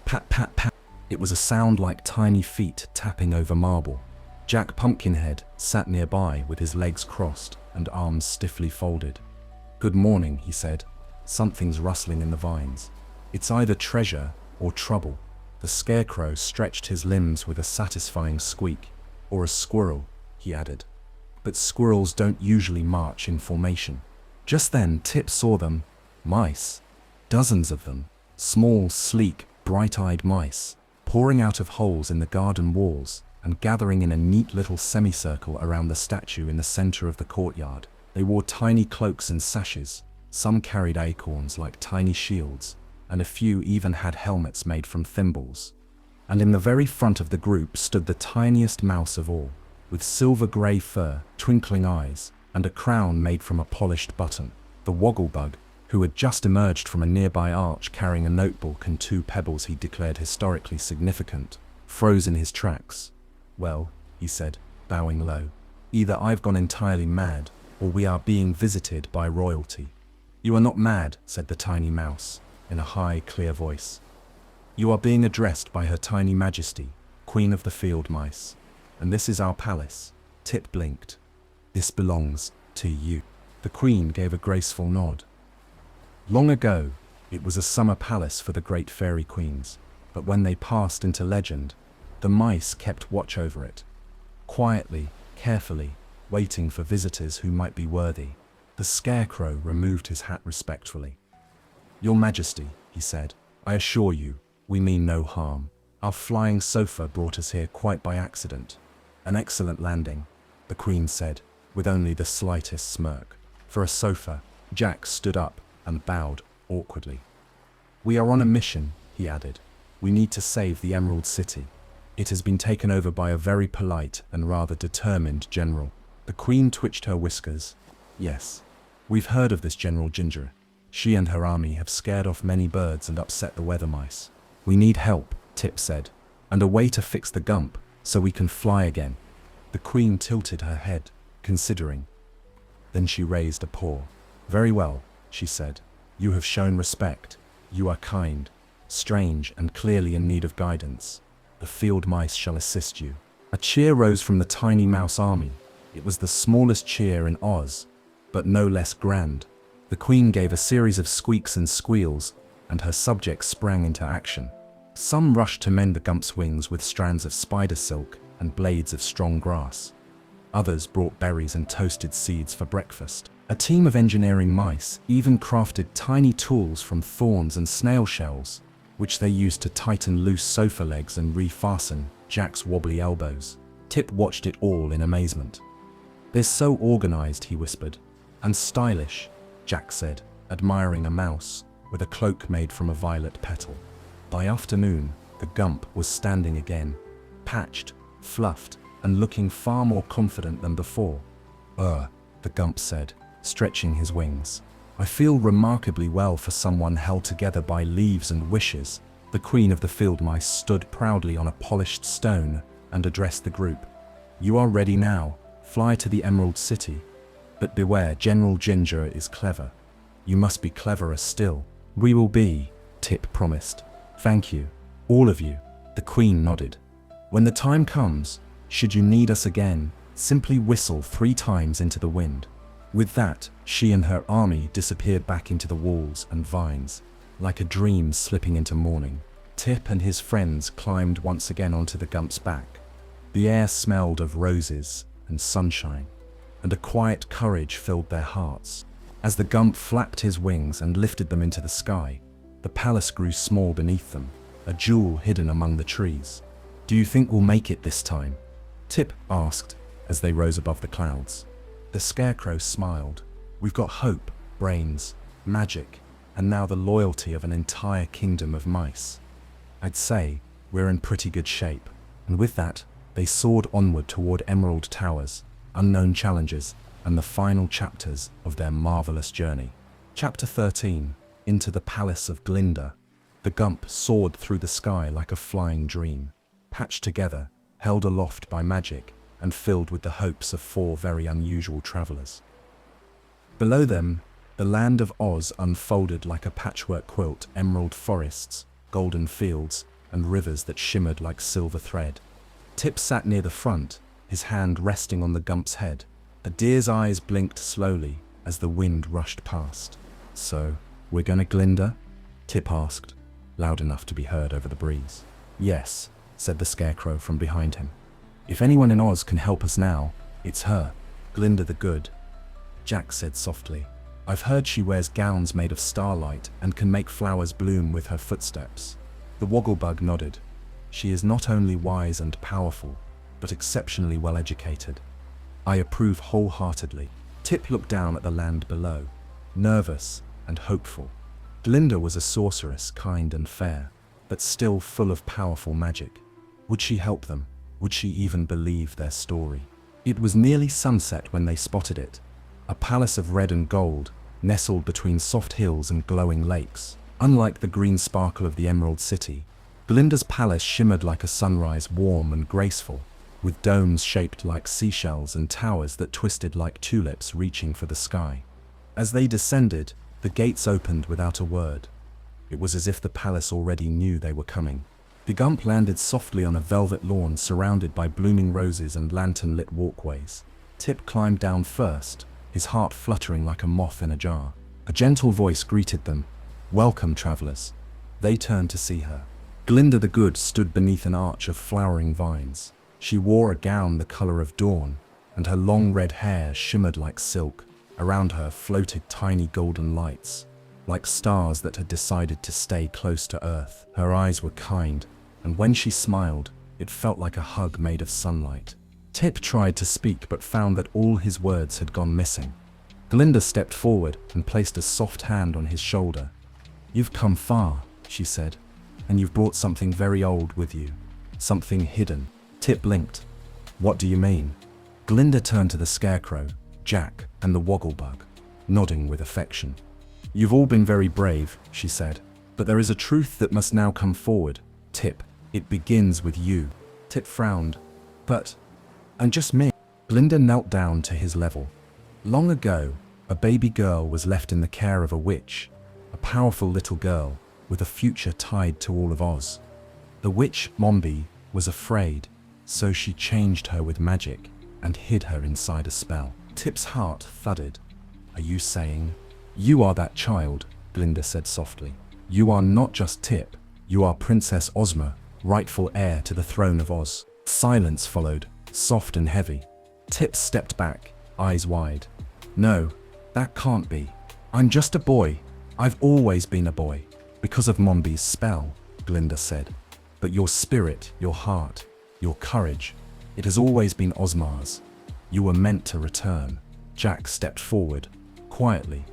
Pat, pat, pat. It was a sound like tiny feet tapping over marble. Jack Pumpkinhead sat nearby with his legs crossed and arms stiffly folded. "Good morning," he said. "Something's rustling in the vines. It's either treasure or trouble." The Scarecrow stretched his limbs with a satisfying squeak. "Or a squirrel," he added. "But squirrels don't usually march in formation." Just then Tip saw them. Mice. Dozens of them. Small, sleek, bright-eyed mice, pouring out of holes in the garden walls and gathering in a neat little semicircle around the statue in the center of the courtyard. They wore tiny cloaks and sashes. Some carried acorns like tiny shields, and a few even had helmets made from thimbles. And in the very front of the group stood the tiniest mouse of all, with silver-gray fur, twinkling eyes, and a crown made from a polished button. The Wogglebug, who had just emerged from a nearby arch carrying a notebook and 2 pebbles he declared historically significant, froze in his tracks. "Well," he said, bowing low, "either I've gone entirely mad, or we are being visited by royalty." "You are not mad," said the tiny mouse, in a high, clear voice. "You are being addressed by Her Tiny Majesty, Queen of the Field Mice, and this is our palace." Tip blinked. "This belongs to you." The Queen gave a graceful nod. Long ago, it was a summer palace for the great fairy queens, but when they passed into legend, the mice kept watch over it, quietly, carefully, waiting for visitors who might be worthy. The Scarecrow removed his hat respectfully. "Your Majesty," he said, "I assure you, we mean no harm. Our flying sofa brought us here quite by accident." "An excellent landing," the Queen said, with only the slightest smirk. For a sofa, Jack stood up and bowed awkwardly. "We are on a mission," he added. "We need to save the Emerald City. It has been taken over by a very polite and rather determined general." The Queen twitched her whiskers. "Yes, we've heard of this General Ginger. She and her army have scared off many birds and upset the weather mice. We need help," Tip said, "and a way to fix the Gump so we can fly again." The Queen tilted her head, considering. Then she raised a paw. "Very well," she said. "You have shown respect. You are kind, strange, and clearly in need of guidance. The field mice shall assist you." A cheer rose from the tiny mouse army. It was the smallest cheer in Oz, but no less grand. The Queen gave a series of squeaks and squeals, and her subjects sprang into action. Some rushed to mend the Gump's wings with strands of spider silk and blades of strong grass. Others brought berries and toasted seeds for breakfast. A team of engineering mice even crafted tiny tools from thorns and snail shells, which they used to tighten loose sofa legs and refasten Jack's wobbly elbows. Tip watched it all in amazement. "They're so organized," he whispered. "And stylish," Jack said, admiring a mouse with a cloak made from a violet petal. By afternoon, the Gump was standing again, patched, fluffed, and looking far more confident than before. The Gump said, stretching his wings. I feel remarkably well for someone held together by leaves and wishes. The queen of the field mice stood proudly on a polished stone and addressed the group. You are ready now. Fly to the Emerald City. But beware, General Ginger is clever. You must be cleverer still. We will be, Tip promised. Thank you, all of you. The queen nodded. When the time comes, should you need us again, simply whistle 3 times into the wind. With that, she and her army disappeared back into the walls and vines, like a dream slipping into morning. Tip and his friends climbed once again onto the Gump's back. The air smelled of roses and sunshine, and a quiet courage filled their hearts. As the Gump flapped his wings and lifted them into the sky, the palace grew small beneath them, a jewel hidden among the trees. Do you think we'll make it this time? Tip asked as they rose above the clouds. The Scarecrow smiled. We've got hope, brains, magic, and now the loyalty of an entire kingdom of mice. I'd say we're in pretty good shape. And with that, they soared onward toward Emerald Towers, unknown challenges, and the final chapters of their marvelous journey. Chapter 13, Into the Palace of Glinda. The Gump soared through the sky like a flying dream, patched together, held aloft by magic, and filled with the hopes of 4 very unusual travelers. Below them, the land of Oz unfolded like a patchwork quilt, emerald forests, golden fields, and rivers that shimmered like silver thread. Tip sat near the front, his hand resting on the Gump's head. The deer's eyes blinked slowly as the wind rushed past. So, we're gonna Glinda? Tip asked, loud enough to be heard over the breeze. Yes, said the Scarecrow from behind him. If anyone in Oz can help us now, it's her, Glinda the Good. Jack said softly. I've heard she wears gowns made of starlight and can make flowers bloom with her footsteps. The Wogglebug nodded. She is not only wise and powerful, but exceptionally well educated. I approve wholeheartedly. Tip looked down at the land below, nervous and hopeful. Glinda was a sorceress, kind and fair, but still full of powerful magic. Would she help them? Would she even believe their story? It was nearly sunset when they spotted it. A palace of red and gold, nestled between soft hills and glowing lakes. Unlike the green sparkle of the Emerald City, Glinda's palace shimmered like a sunrise, warm and graceful, with domes shaped like seashells and towers that twisted like tulips reaching for the sky. As they descended, the gates opened without a word. It was as if the palace already knew they were coming. The Gump landed softly on a velvet lawn surrounded by blooming roses and lantern-lit walkways. Tip climbed down first, his heart fluttering like a moth in a jar. A gentle voice greeted them. Welcome, travelers. They turned to see her. Glinda the Good stood beneath an arch of flowering vines. She wore a gown the color of dawn, and her long red hair shimmered like silk. Around her floated tiny golden lights, like stars that had decided to stay close to Earth. Her eyes were kind, and when she smiled, it felt like a hug made of sunlight. Tip tried to speak but found that all his words had gone missing. Glinda stepped forward and placed a soft hand on his shoulder. You've come far, she said, and you've brought something very old with you. Something hidden. Tip blinked. What do you mean? Glinda turned to the Scarecrow, Jack, and the Wogglebug, nodding with affection. You've all been very brave, she said, but there is a truth that must now come forward. Tip, it begins with you. Tip frowned. But, and just me. Glinda knelt down to his level. Long ago, a baby girl was left in the care of a witch, a powerful little girl with a future tied to all of Oz. The witch, Mombi, was afraid, so she changed her with magic and hid her inside a spell. Tip's heart thudded. Are you saying? You are that child, Glinda said softly. You are not just Tip, you are Princess Ozma, rightful heir to the throne of Oz. Silence followed, soft and heavy. Tip stepped back, eyes wide. No, that can't be. I'm just a boy. I've always been a boy. Because of Mombi's spell, Glinda said. But your spirit, your heart, your courage, it has always been Ozma's. You were meant to return. Jack stepped forward, quietly.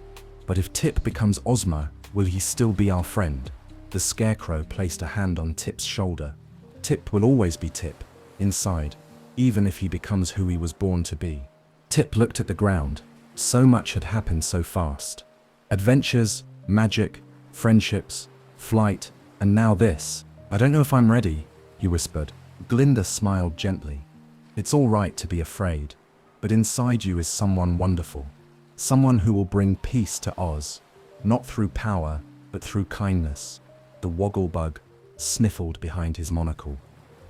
But if Tip becomes Ozma, will he still be our friend? The Scarecrow placed a hand on Tip's shoulder. Tip will always be Tip. inside, even if he becomes who he was born to be. Tip looked at the ground. So much had happened so fast. Adventures, magic, friendships, flight, and now this. I don't know if I'm ready, he whispered. Glinda smiled gently. It's all right to be afraid, but inside you is someone wonderful. Someone who will bring peace to Oz, not through power, but through kindness. The Wogglebug sniffled behind his monocle.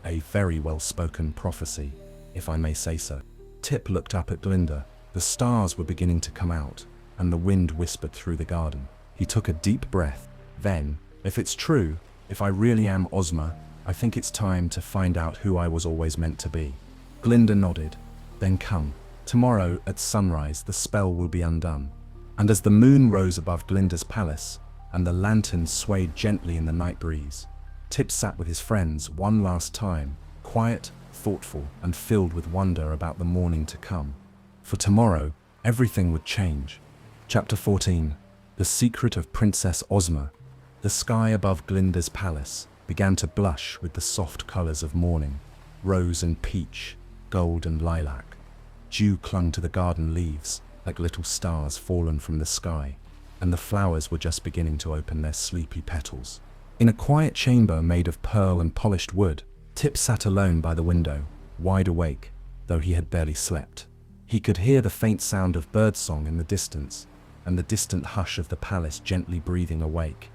A very well-spoken prophecy, if I may say so. Tip looked up at Glinda. The stars were beginning to come out, and the wind whispered through the garden. He took a deep breath. Then, if it's true, if I really am Ozma, I think it's time to find out who I was always meant to be. Glinda nodded. Then come. Tomorrow, at sunrise, the spell will be undone. And as the moon rose above Glinda's palace, and the lanterns swayed gently in the night breeze, Tip sat with his friends one last time, quiet, thoughtful, and filled with wonder about the morning to come. For tomorrow, everything would change. Chapter 14. The Secret of Princess Ozma. The sky above Glinda's palace began to blush with the soft colors of morning, rose and peach, gold and lilac. Dew clung to the garden leaves like little stars fallen from the sky, and the flowers were just beginning to open their sleepy petals. In a quiet chamber made of pearl and polished wood, Tip sat alone by the window, wide awake, though he had barely slept. He could hear the faint sound of birdsong in the distance, and the distant hush of the palace gently breathing awake.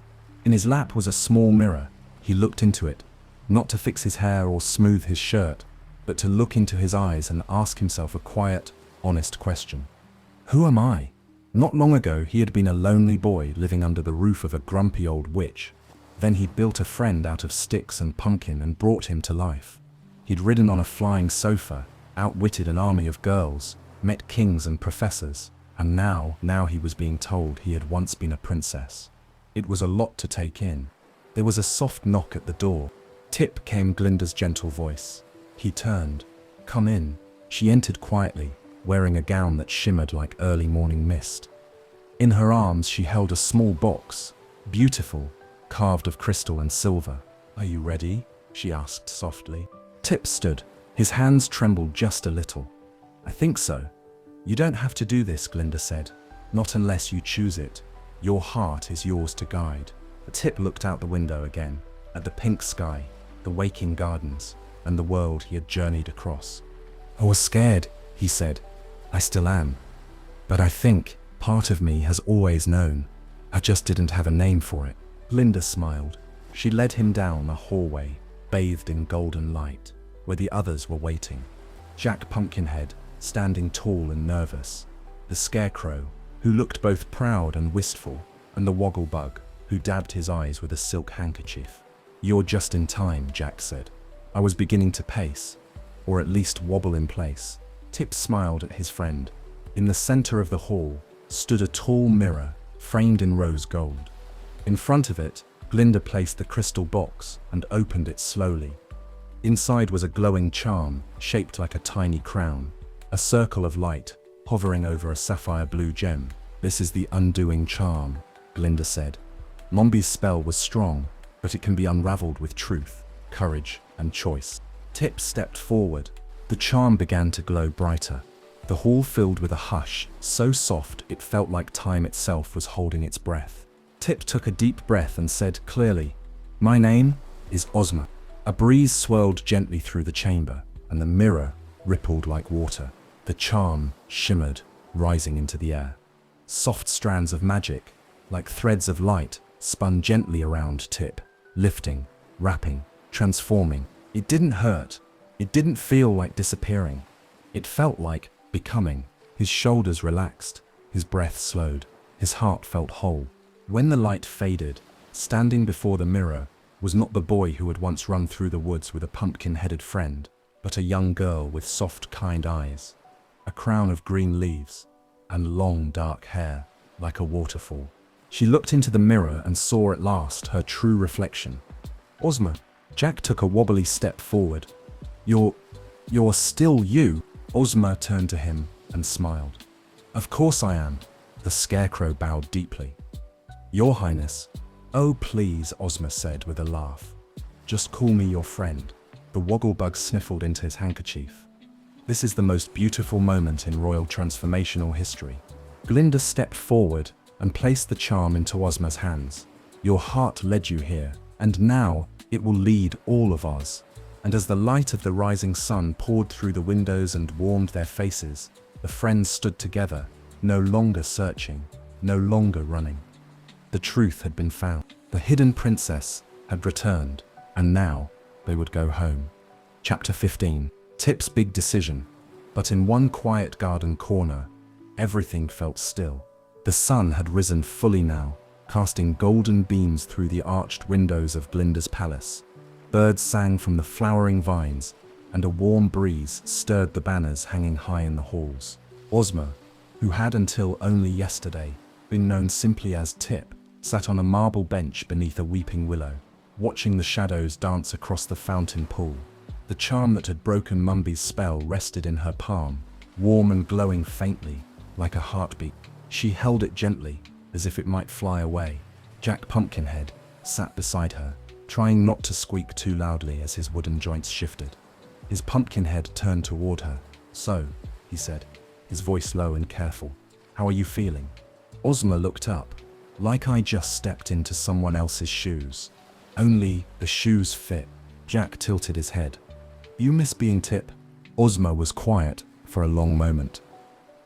In his lap was a small mirror. He looked into it, not to fix his hair or smooth his shirt, but to look into his eyes and ask himself a quiet, honest question. Who am I? Not long ago, he had been a lonely boy living under the roof of a grumpy old witch. Then he'd built a friend out of sticks and pumpkin and brought him to life. He'd ridden on a flying sofa, outwitted an army of girls, met kings and professors, and now he was being told he had once been a princess. It was a lot to take in. There was a soft knock at the door. Tip, came Glinda's gentle voice. He turned. Come in. She entered quietly, wearing a gown that shimmered like early morning mist. In her arms she held a small box, beautiful, carved of crystal and silver. Are you ready? She asked softly. Tip stood. His hands trembled just a little. I think so. You don't have to do this, Glinda said. Not unless you choose it. Your heart is yours to guide. Tip looked out the window again, at the pink sky, the waking gardens, and the world he had journeyed across. I was scared, he said. I still am. But I think part of me has always known. I just didn't have a name for it. Glinda smiled. She led him down a hallway, bathed in golden light, where the others were waiting. Jack Pumpkinhead, standing tall and nervous. The Scarecrow, who looked both proud and wistful, and the Wogglebug, who dabbed his eyes with a silk handkerchief. You're just in time, Jack said. I was beginning to pace, or at least wobble in place. Tip smiled at his friend. In the center of the hall stood a tall mirror, framed in rose gold. In front of it, Glinda placed the crystal box and opened it slowly. Inside was a glowing charm, shaped like a tiny crown, a circle of light, hovering over a sapphire blue gem. This is the undoing charm, Glinda said. Mombi's spell was strong, but it can be unraveled with truth, courage, and choice. Tip stepped forward. The charm began to glow brighter. The hall filled with a hush, so soft it felt like time itself was holding its breath. Tip took a deep breath and said clearly, My name is Ozma. A breeze swirled gently through the chamber, and the mirror rippled like water. The charm shimmered, rising into the air. Soft strands of magic, like threads of light, spun gently around Tip, lifting, wrapping, transforming. It didn't hurt. It didn't feel like disappearing. It felt like becoming. His shoulders relaxed, his breath slowed, his heart felt whole. When the light faded, standing before the mirror was not the boy who had once run through the woods with a pumpkin-headed friend, but a young girl with soft, kind eyes, a crown of green leaves, and long, dark hair, like a waterfall. She looked into the mirror and saw at last her true reflection. Ozma. Jack took a wobbly step forward. You're still you? Ozma turned to him and smiled. Of course I am. The Scarecrow bowed deeply. Your Highness. Oh please, Ozma said with a laugh. Just call me your friend. The wogglebug sniffled into his handkerchief. This is the most beautiful moment in royal transformational history. Glinda stepped forward and placed the charm into Ozma's hands. Your heart led you here, and now it will lead all of Oz. And as the light of the rising sun poured through the windows and warmed their faces, the friends stood together, no longer searching, no longer running. The truth had been found. The hidden princess had returned, and now they would go home. Chapter 15. Tip's big decision. But in one quiet garden corner, everything felt still. The sun had risen fully now, casting golden beams through the arched windows of Glinda's palace. Birds sang from the flowering vines, and a warm breeze stirred the banners hanging high in the halls. Ozma, who had until only yesterday been known simply as Tip, sat on a marble bench beneath a weeping willow, watching the shadows dance across the fountain pool. The charm that had broken Mumby's spell rested in her palm, warm and glowing faintly, like a heartbeat. She held it gently, as if it might fly away. Jack Pumpkinhead sat beside her, trying not to squeak too loudly as his wooden joints shifted. His pumpkin head turned toward her. "So," he said, his voice low and careful, "how are you feeling?" Ozma looked up. "Like I just stepped into someone else's shoes. Only the shoes fit." Jack tilted his head. "You miss being Tip?" Ozma was quiet for a long moment.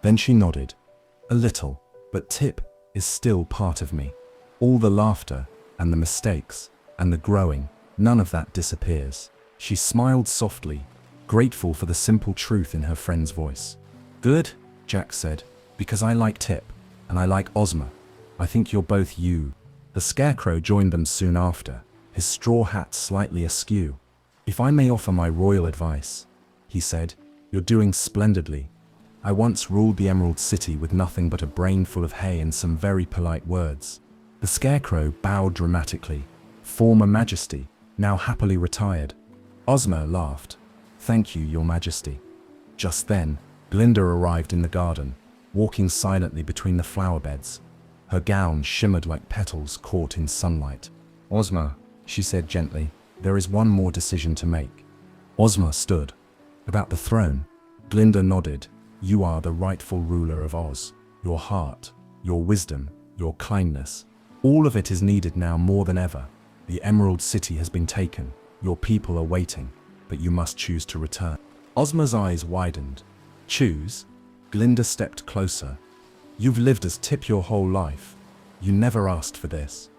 Then she nodded. "A little, but Tip is still part of me. All the laughter, and the mistakes, and the growing, none of that disappears." She smiled softly, grateful for the simple truth in her friend's voice. "Good," Jack said, "because I like Tip, and I like Ozma. I think you're both you." The Scarecrow joined them soon after, his straw hat slightly askew. "If I may offer my royal advice," he said, "you're doing splendidly. I once ruled the Emerald City with nothing but a brain full of hay and some very polite words." The Scarecrow bowed dramatically. "Former Majesty, now happily retired." Ozma laughed. "Thank you, Your Majesty." Just then, Glinda arrived in the garden, walking silently between the flower beds. Her gown shimmered like petals caught in sunlight. "Ozma," she said gently, "there is one more decision to make." Ozma stood. "About the throne?" Glinda nodded. "You are the rightful ruler of Oz. Your heart, your wisdom, your kindness, all of it is needed now more than ever. The Emerald City has been taken. Your people are waiting, but you must choose to return." Ozma's eyes widened. "Choose?" Glinda stepped closer. "You've lived as Tip your whole life. You never asked for this.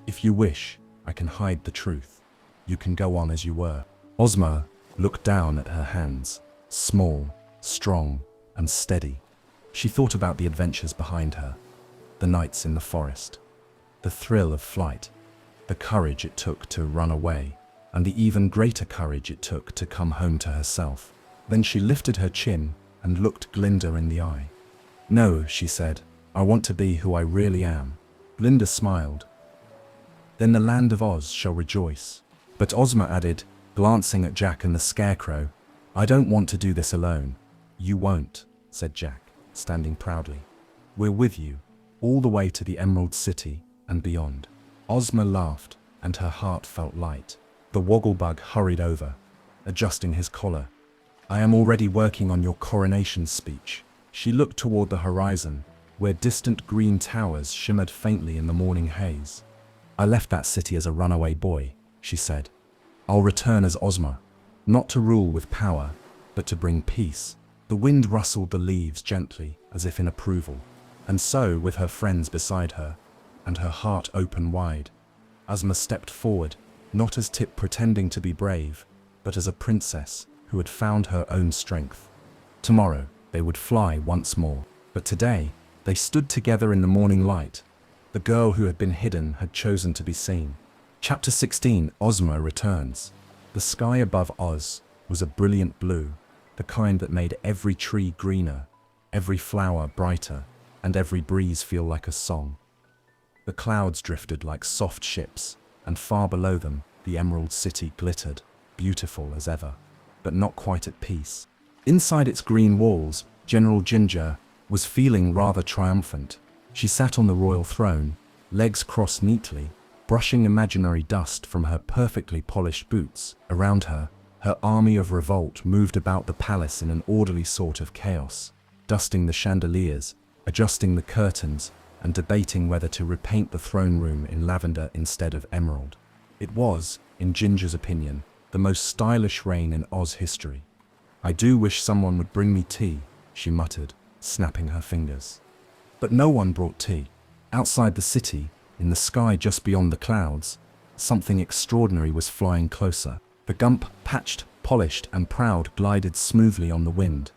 If you wish, I can hide the truth. You can go on as you were." Ozma looked down at her hands, small, strong, and steady. She thought about the adventures behind her, the nights in the forest, the thrill of flight, the courage it took to run away, and the even greater courage it took to come home to herself. Then she lifted her chin and looked Glinda in the eye. "No," she said, "I want to be who I really am." Glinda smiled. "Then the land of Oz shall rejoice." But Ozma added, glancing at Jack and the Scarecrow, "I don't want to do this alone." "You won't," said Jack, standing proudly. "We're with you, all the way to the Emerald City and beyond." Ozma laughed, and her heart felt light. The Wogglebug hurried over, adjusting his collar. "I am already working on your coronation speech." She looked toward the horizon, where distant green towers shimmered faintly in the morning haze. "I left that city as a runaway boy," she said. "I'll return as Ozma, not to rule with power, but to bring peace." The wind rustled the leaves gently, as if in approval, and so, with her friends beside her, and her heart open wide, Ozma stepped forward, not as Tip pretending to be brave, but as a princess who had found her own strength. Tomorrow, they would fly once more, but today, they stood together in the morning light. The girl who had been hidden had chosen to be seen. Chapter 16. Ozma returns. The sky above Oz was a brilliant blue, the kind that made every tree greener, every flower brighter, and every breeze feel like a song. The clouds drifted like soft ships, and far below them, the Emerald City glittered, beautiful as ever, but not quite at peace. Inside its green walls, General Ginger was feeling rather triumphant. She sat on the royal throne, legs crossed neatly, brushing imaginary dust from her perfectly polished boots. Around her, Her army of revolt moved about the palace in an orderly sort of chaos, dusting the chandeliers, adjusting the curtains, and debating whether to repaint the throne room in lavender instead of emerald. It was, in Ginger's opinion, the most stylish reign in Oz history. "I do wish someone would bring me tea," she muttered, snapping her fingers. But no one brought tea. Outside the city, in the sky just beyond the clouds, something extraordinary was flying closer. The Gump, patched, polished, and proud, glided smoothly on the wind.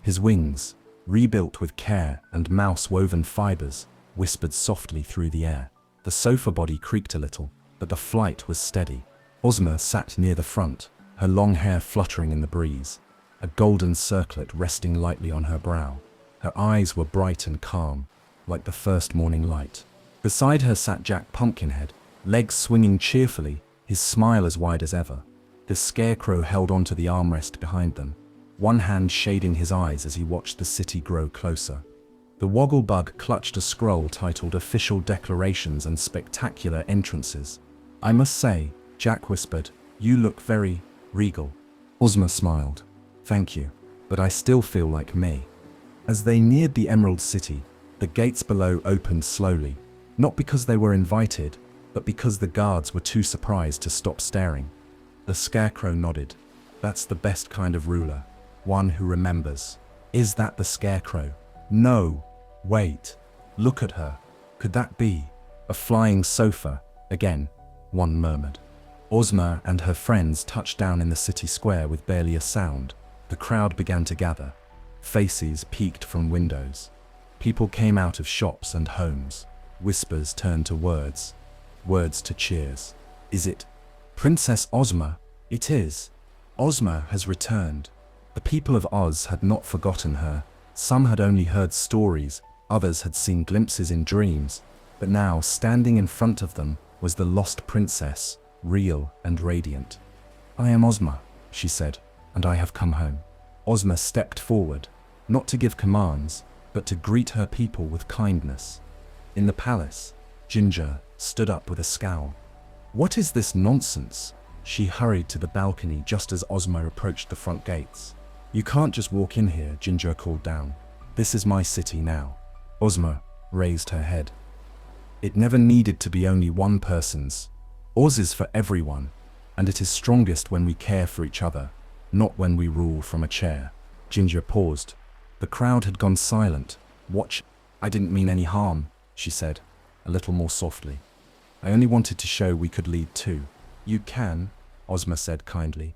His wings, rebuilt with care and mouse-woven fibers, whispered softly through the air. The sofa body creaked a little, but the flight was steady. Ozma sat near the front, her long hair fluttering in the breeze, a golden circlet resting lightly on her brow. Her eyes were bright and calm, like the first morning light. Beside her sat Jack Pumpkinhead, legs swinging cheerfully, his smile as wide as ever. The Scarecrow held onto the armrest behind them, one hand shading his eyes as he watched the city grow closer. The Wogglebug clutched a scroll titled Official Declarations and Spectacular Entrances. "I must say," Jack whispered, "you look very regal." Ozma smiled. "Thank you, but I still feel like me." As they neared the Emerald City, the gates below opened slowly, not because they were invited, but because the guards were too surprised to stop staring. The Scarecrow nodded. "That's the best kind of ruler, one who remembers." "Is that the Scarecrow?" "No. Wait. Look at her. Could that be a flying sofa again?" one murmured. Ozma and her friends touched down in the city square with barely a sound. The crowd began to gather. Faces peeked from windows. People came out of shops and homes. Whispers turned to words, words to cheers. "Is it Princess Ozma?" "It is. Ozma has returned." The people of Oz had not forgotten her. Some had only heard stories, others had seen glimpses in dreams, but now, standing in front of them, was the lost princess, real and radiant. "I am Ozma," she said, "and I have come home." Ozma stepped forward, not to give commands, but to greet her people with kindness. In the palace, Ginger stood up with a scowl. "What is this nonsense?" She hurried to the balcony just as Ozma approached the front gates. "You can't just walk in here," Ginger called down. "This is my city now." Ozma raised her head. "It never needed to be only one person's. Oz is for everyone, and it is strongest when we care for each other, not when we rule from a chair." Ginger paused. The crowd had gone silent. "Watch. I didn't mean any harm," she said, a little more softly. "I only wanted to show we could lead too." "You can," Ozma said kindly,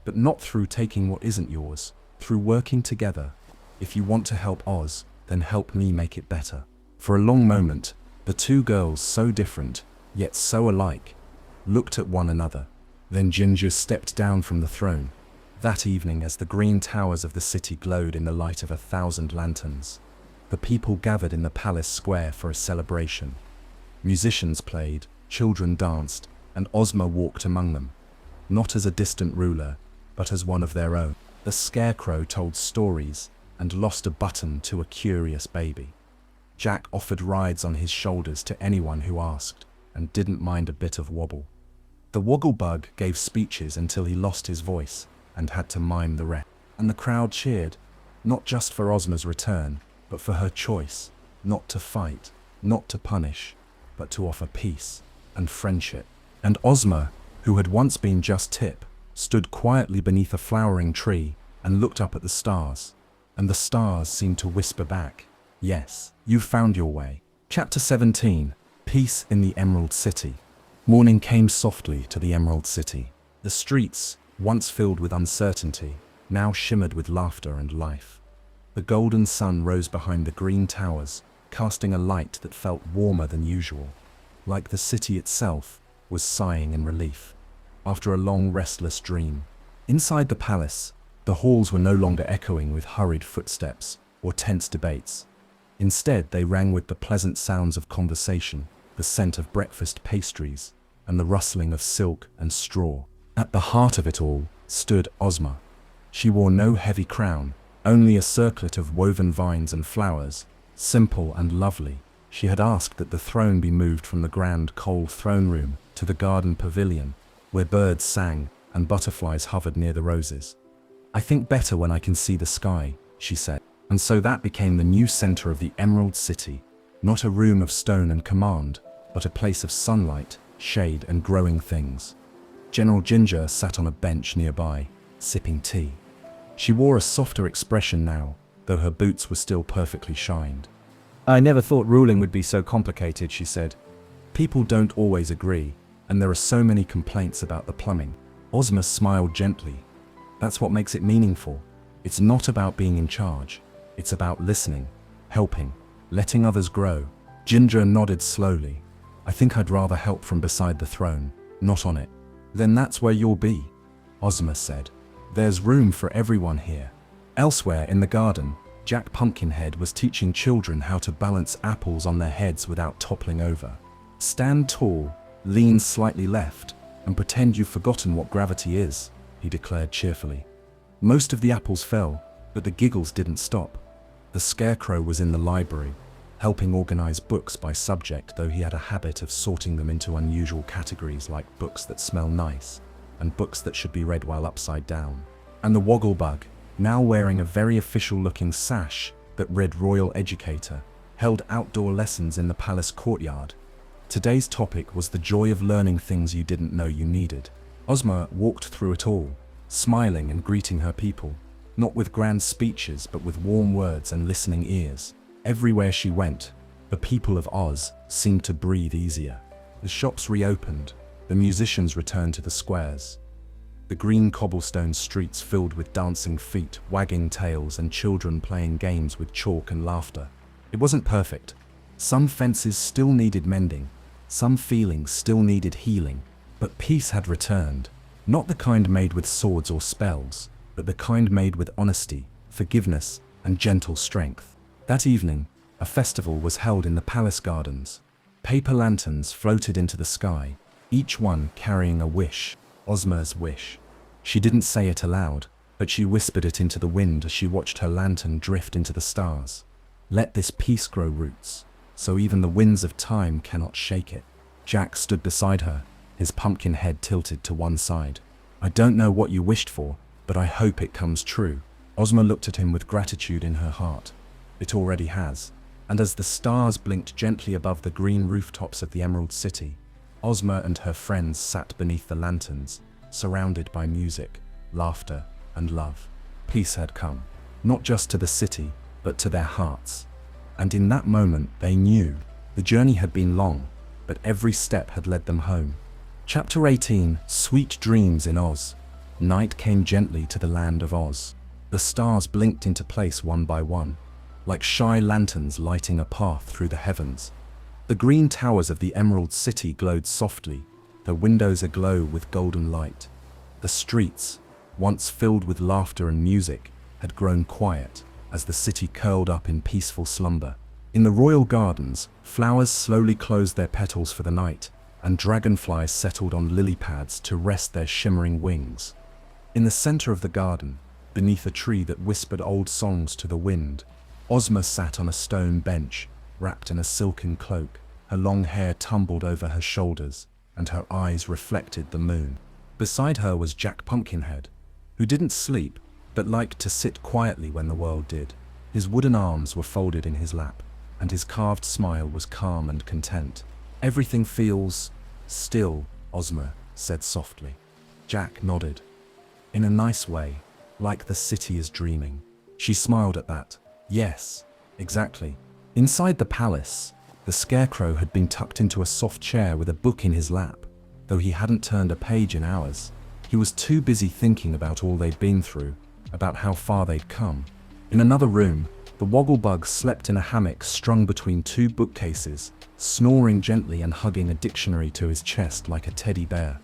"but not through taking what isn't yours, through working together. If you want to help Oz, then help me make it better." For a long moment, the two girls, so different, yet so alike, looked at one another. Then Ginger stepped down from the throne. That evening, as the green towers of the city glowed in the light of 1,000 lanterns, the people gathered in the palace square for a celebration. Musicians played, children danced, and Ozma walked among them, not as a distant ruler, but as one of their own. The Scarecrow told stories and lost a button to a curious baby. Jack offered rides on his shoulders to anyone who asked, and didn't mind a bit of wobble. The Wogglebug gave speeches until he lost his voice and had to mime the rest. And the crowd cheered, not just for Ozma's return, but for her choice, not to fight, not to punish, but to offer peace and friendship. And Ozma, who had once been just Tip, stood quietly beneath a flowering tree and looked up at the stars. And the stars seemed to whisper back, "Yes, you've found your way." Chapter 17. Peace in the Emerald City. Morning came softly to the Emerald City. The streets, once filled with uncertainty, now shimmered with laughter and life. The golden sun rose behind the green towers, casting a light that felt warmer than usual, like the city itself was sighing in relief, after a long restless dream. Inside the palace, the halls were no longer echoing with hurried footsteps or tense debates. Instead, they rang with the pleasant sounds of conversation, the scent of breakfast pastries, and the rustling of silk and straw. At the heart of it all stood Ozma. She wore no heavy crown, only a circlet of woven vines and flowers, simple and lovely. She had asked that the throne be moved from the grand cold throne room to the garden pavilion, where birds sang and butterflies hovered near the roses. "I think better when I can see the sky," she said. And so that became the new center of the Emerald City, not a room of stone and command, but a place of sunlight, shade, and growing things. General Ginger sat on a bench nearby, sipping tea. She wore a softer expression now, though her boots were still perfectly shined. "I never thought ruling would be so complicated," she said. "People don't always agree, and there are so many complaints about the plumbing." Ozma smiled gently. "That's what makes it meaningful. It's not about being in charge. It's about listening, helping, letting others grow." Ginger nodded slowly. "I think I'd rather help from beside the throne, not on it." "Then that's where you'll be," Ozma said. "There's room for everyone here." Elsewhere in the garden, Jack Pumpkinhead was teaching children how to balance apples on their heads without toppling over. "Stand tall, lean slightly left, and pretend you've forgotten what gravity is," he declared cheerfully. Most of the apples fell, but the giggles didn't stop. The Scarecrow was in the library, helping organize books by subject, though he had a habit of sorting them into unusual categories like books that smell nice and books that should be read while upside down. And the Wogglebug, now wearing a very official-looking sash that read Royal Educator, held outdoor lessons in the palace courtyard. Today's topic was the joy of learning things you didn't know you needed. Ozma walked through it all, smiling and greeting her people, not with grand speeches but with warm words and listening ears. Everywhere she went, the people of Oz seemed to breathe easier. The shops reopened, the musicians returned to the squares. The green cobblestone streets filled with dancing feet, wagging tails, and children playing games with chalk and laughter. It wasn't perfect. Some fences still needed mending, some feelings still needed healing, but peace had returned. Not the kind made with swords or spells, but the kind made with honesty, forgiveness, and gentle strength. That evening, a festival was held in the palace gardens. Paper lanterns floated into the sky, each one carrying a wish, Ozma's wish. She didn't say it aloud, but she whispered it into the wind as she watched her lantern drift into the stars. "Let this peace grow roots, so even the winds of time cannot shake it." Jack stood beside her, his pumpkin head tilted to one side. "I don't know what you wished for, but I hope it comes true." Ozma looked at him with gratitude in her heart. "It already has." And as the stars blinked gently above the green rooftops of the Emerald City, Ozma and her friends sat beneath the lanterns, surrounded by music, laughter, and love. Peace had come, not just to the city, but to their hearts. And in that moment they knew the journey had been long, but every step had led them home. Chapter 18: Sweet Dreams in Oz. Night came gently to the land of Oz. The stars blinked into place one by one, like shy lanterns lighting a path through the heavens. The green towers of the Emerald City glowed softly, their windows aglow with golden light. The streets, once filled with laughter and music, had grown quiet as the city curled up in peaceful slumber. In the royal gardens, flowers slowly closed their petals for the night, and dragonflies settled on lily pads to rest their shimmering wings. In the center of the garden, beneath a tree that whispered old songs to the wind, Ozma sat on a stone bench, wrapped in a silken cloak. Her long hair tumbled over her shoulders, and her eyes reflected the moon. Beside her was Jack Pumpkinhead, who didn't sleep, but liked to sit quietly when the world did. His wooden arms were folded in his lap, and his carved smile was calm and content. "Everything feels still," Ozma said softly. Jack nodded. "In a nice way, like the city is dreaming." She smiled at that. "Yes, exactly." Inside the palace, the Scarecrow had been tucked into a soft chair with a book in his lap. Though he hadn't turned a page in hours, he was too busy thinking about all they'd been through, about how far they'd come. In another room, the Wogglebug slept in a hammock strung between two bookcases, snoring gently and hugging a dictionary to his chest like a teddy bear.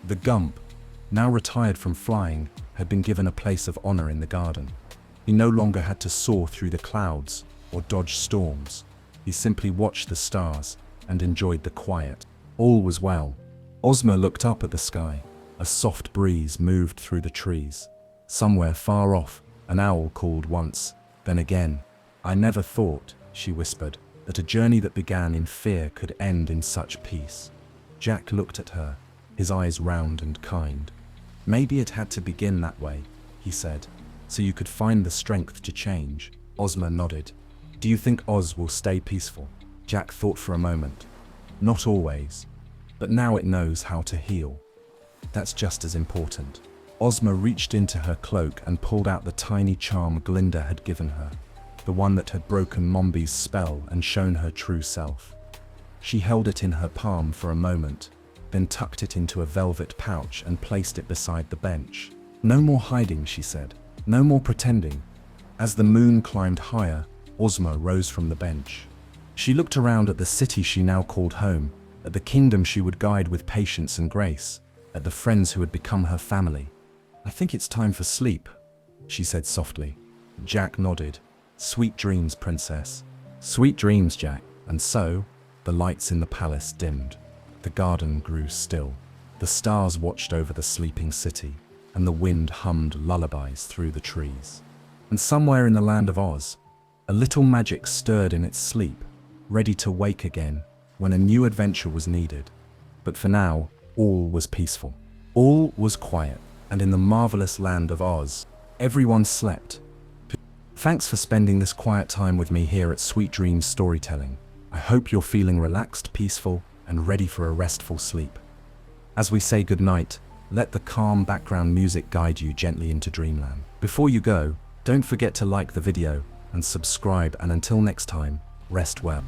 The Gump, now retired from flying, had been given a place of honor in the garden. He no longer had to soar through the clouds or dodge storms. He simply watched the stars and enjoyed the quiet. All was well. Ozma looked up at the sky. A soft breeze moved through the trees. Somewhere far off, an owl called once, then again. "I never thought," she whispered, "that a journey that began in fear could end in such peace." Jack looked at her, his eyes round and kind. Maybe it had to begin that way, he said, so you could find the strength to change. Ozma nodded. Do you think Oz will stay peaceful? Jack thought for a moment. Not always, but now it knows how to heal. That's just as important. Ozma reached into her cloak and pulled out the tiny charm Glinda had given her, the one that had broken Mombi's spell and shown her true self. She held it in her palm for a moment, then tucked it into a velvet pouch and placed it beside the bench. No more hiding, she said. No more pretending. As the moon climbed higher, Ozma rose from the bench. She looked around at the city she now called home, at the kingdom she would guide with patience and grace, at the friends who had become her family. I think it's time for sleep, she said softly. Jack nodded. Sweet dreams, princess. Sweet dreams, Jack. And so, the lights in the palace dimmed. The garden grew still. The stars watched over the sleeping city, and the wind hummed lullabies through the trees. And somewhere in the land of Oz, a little magic stirred in its sleep, ready to wake again when a new adventure was needed. But for now, all was peaceful. All was quiet, and in the marvelous land of Oz, everyone slept. Thanks for spending this quiet time with me here at Sweet Dreams Storytelling. I hope you're feeling relaxed, peaceful, and ready for a restful sleep. As we say goodnight, let the calm background music guide you gently into dreamland. Before you go, don't forget to like the video and subscribe, and until next time, rest well.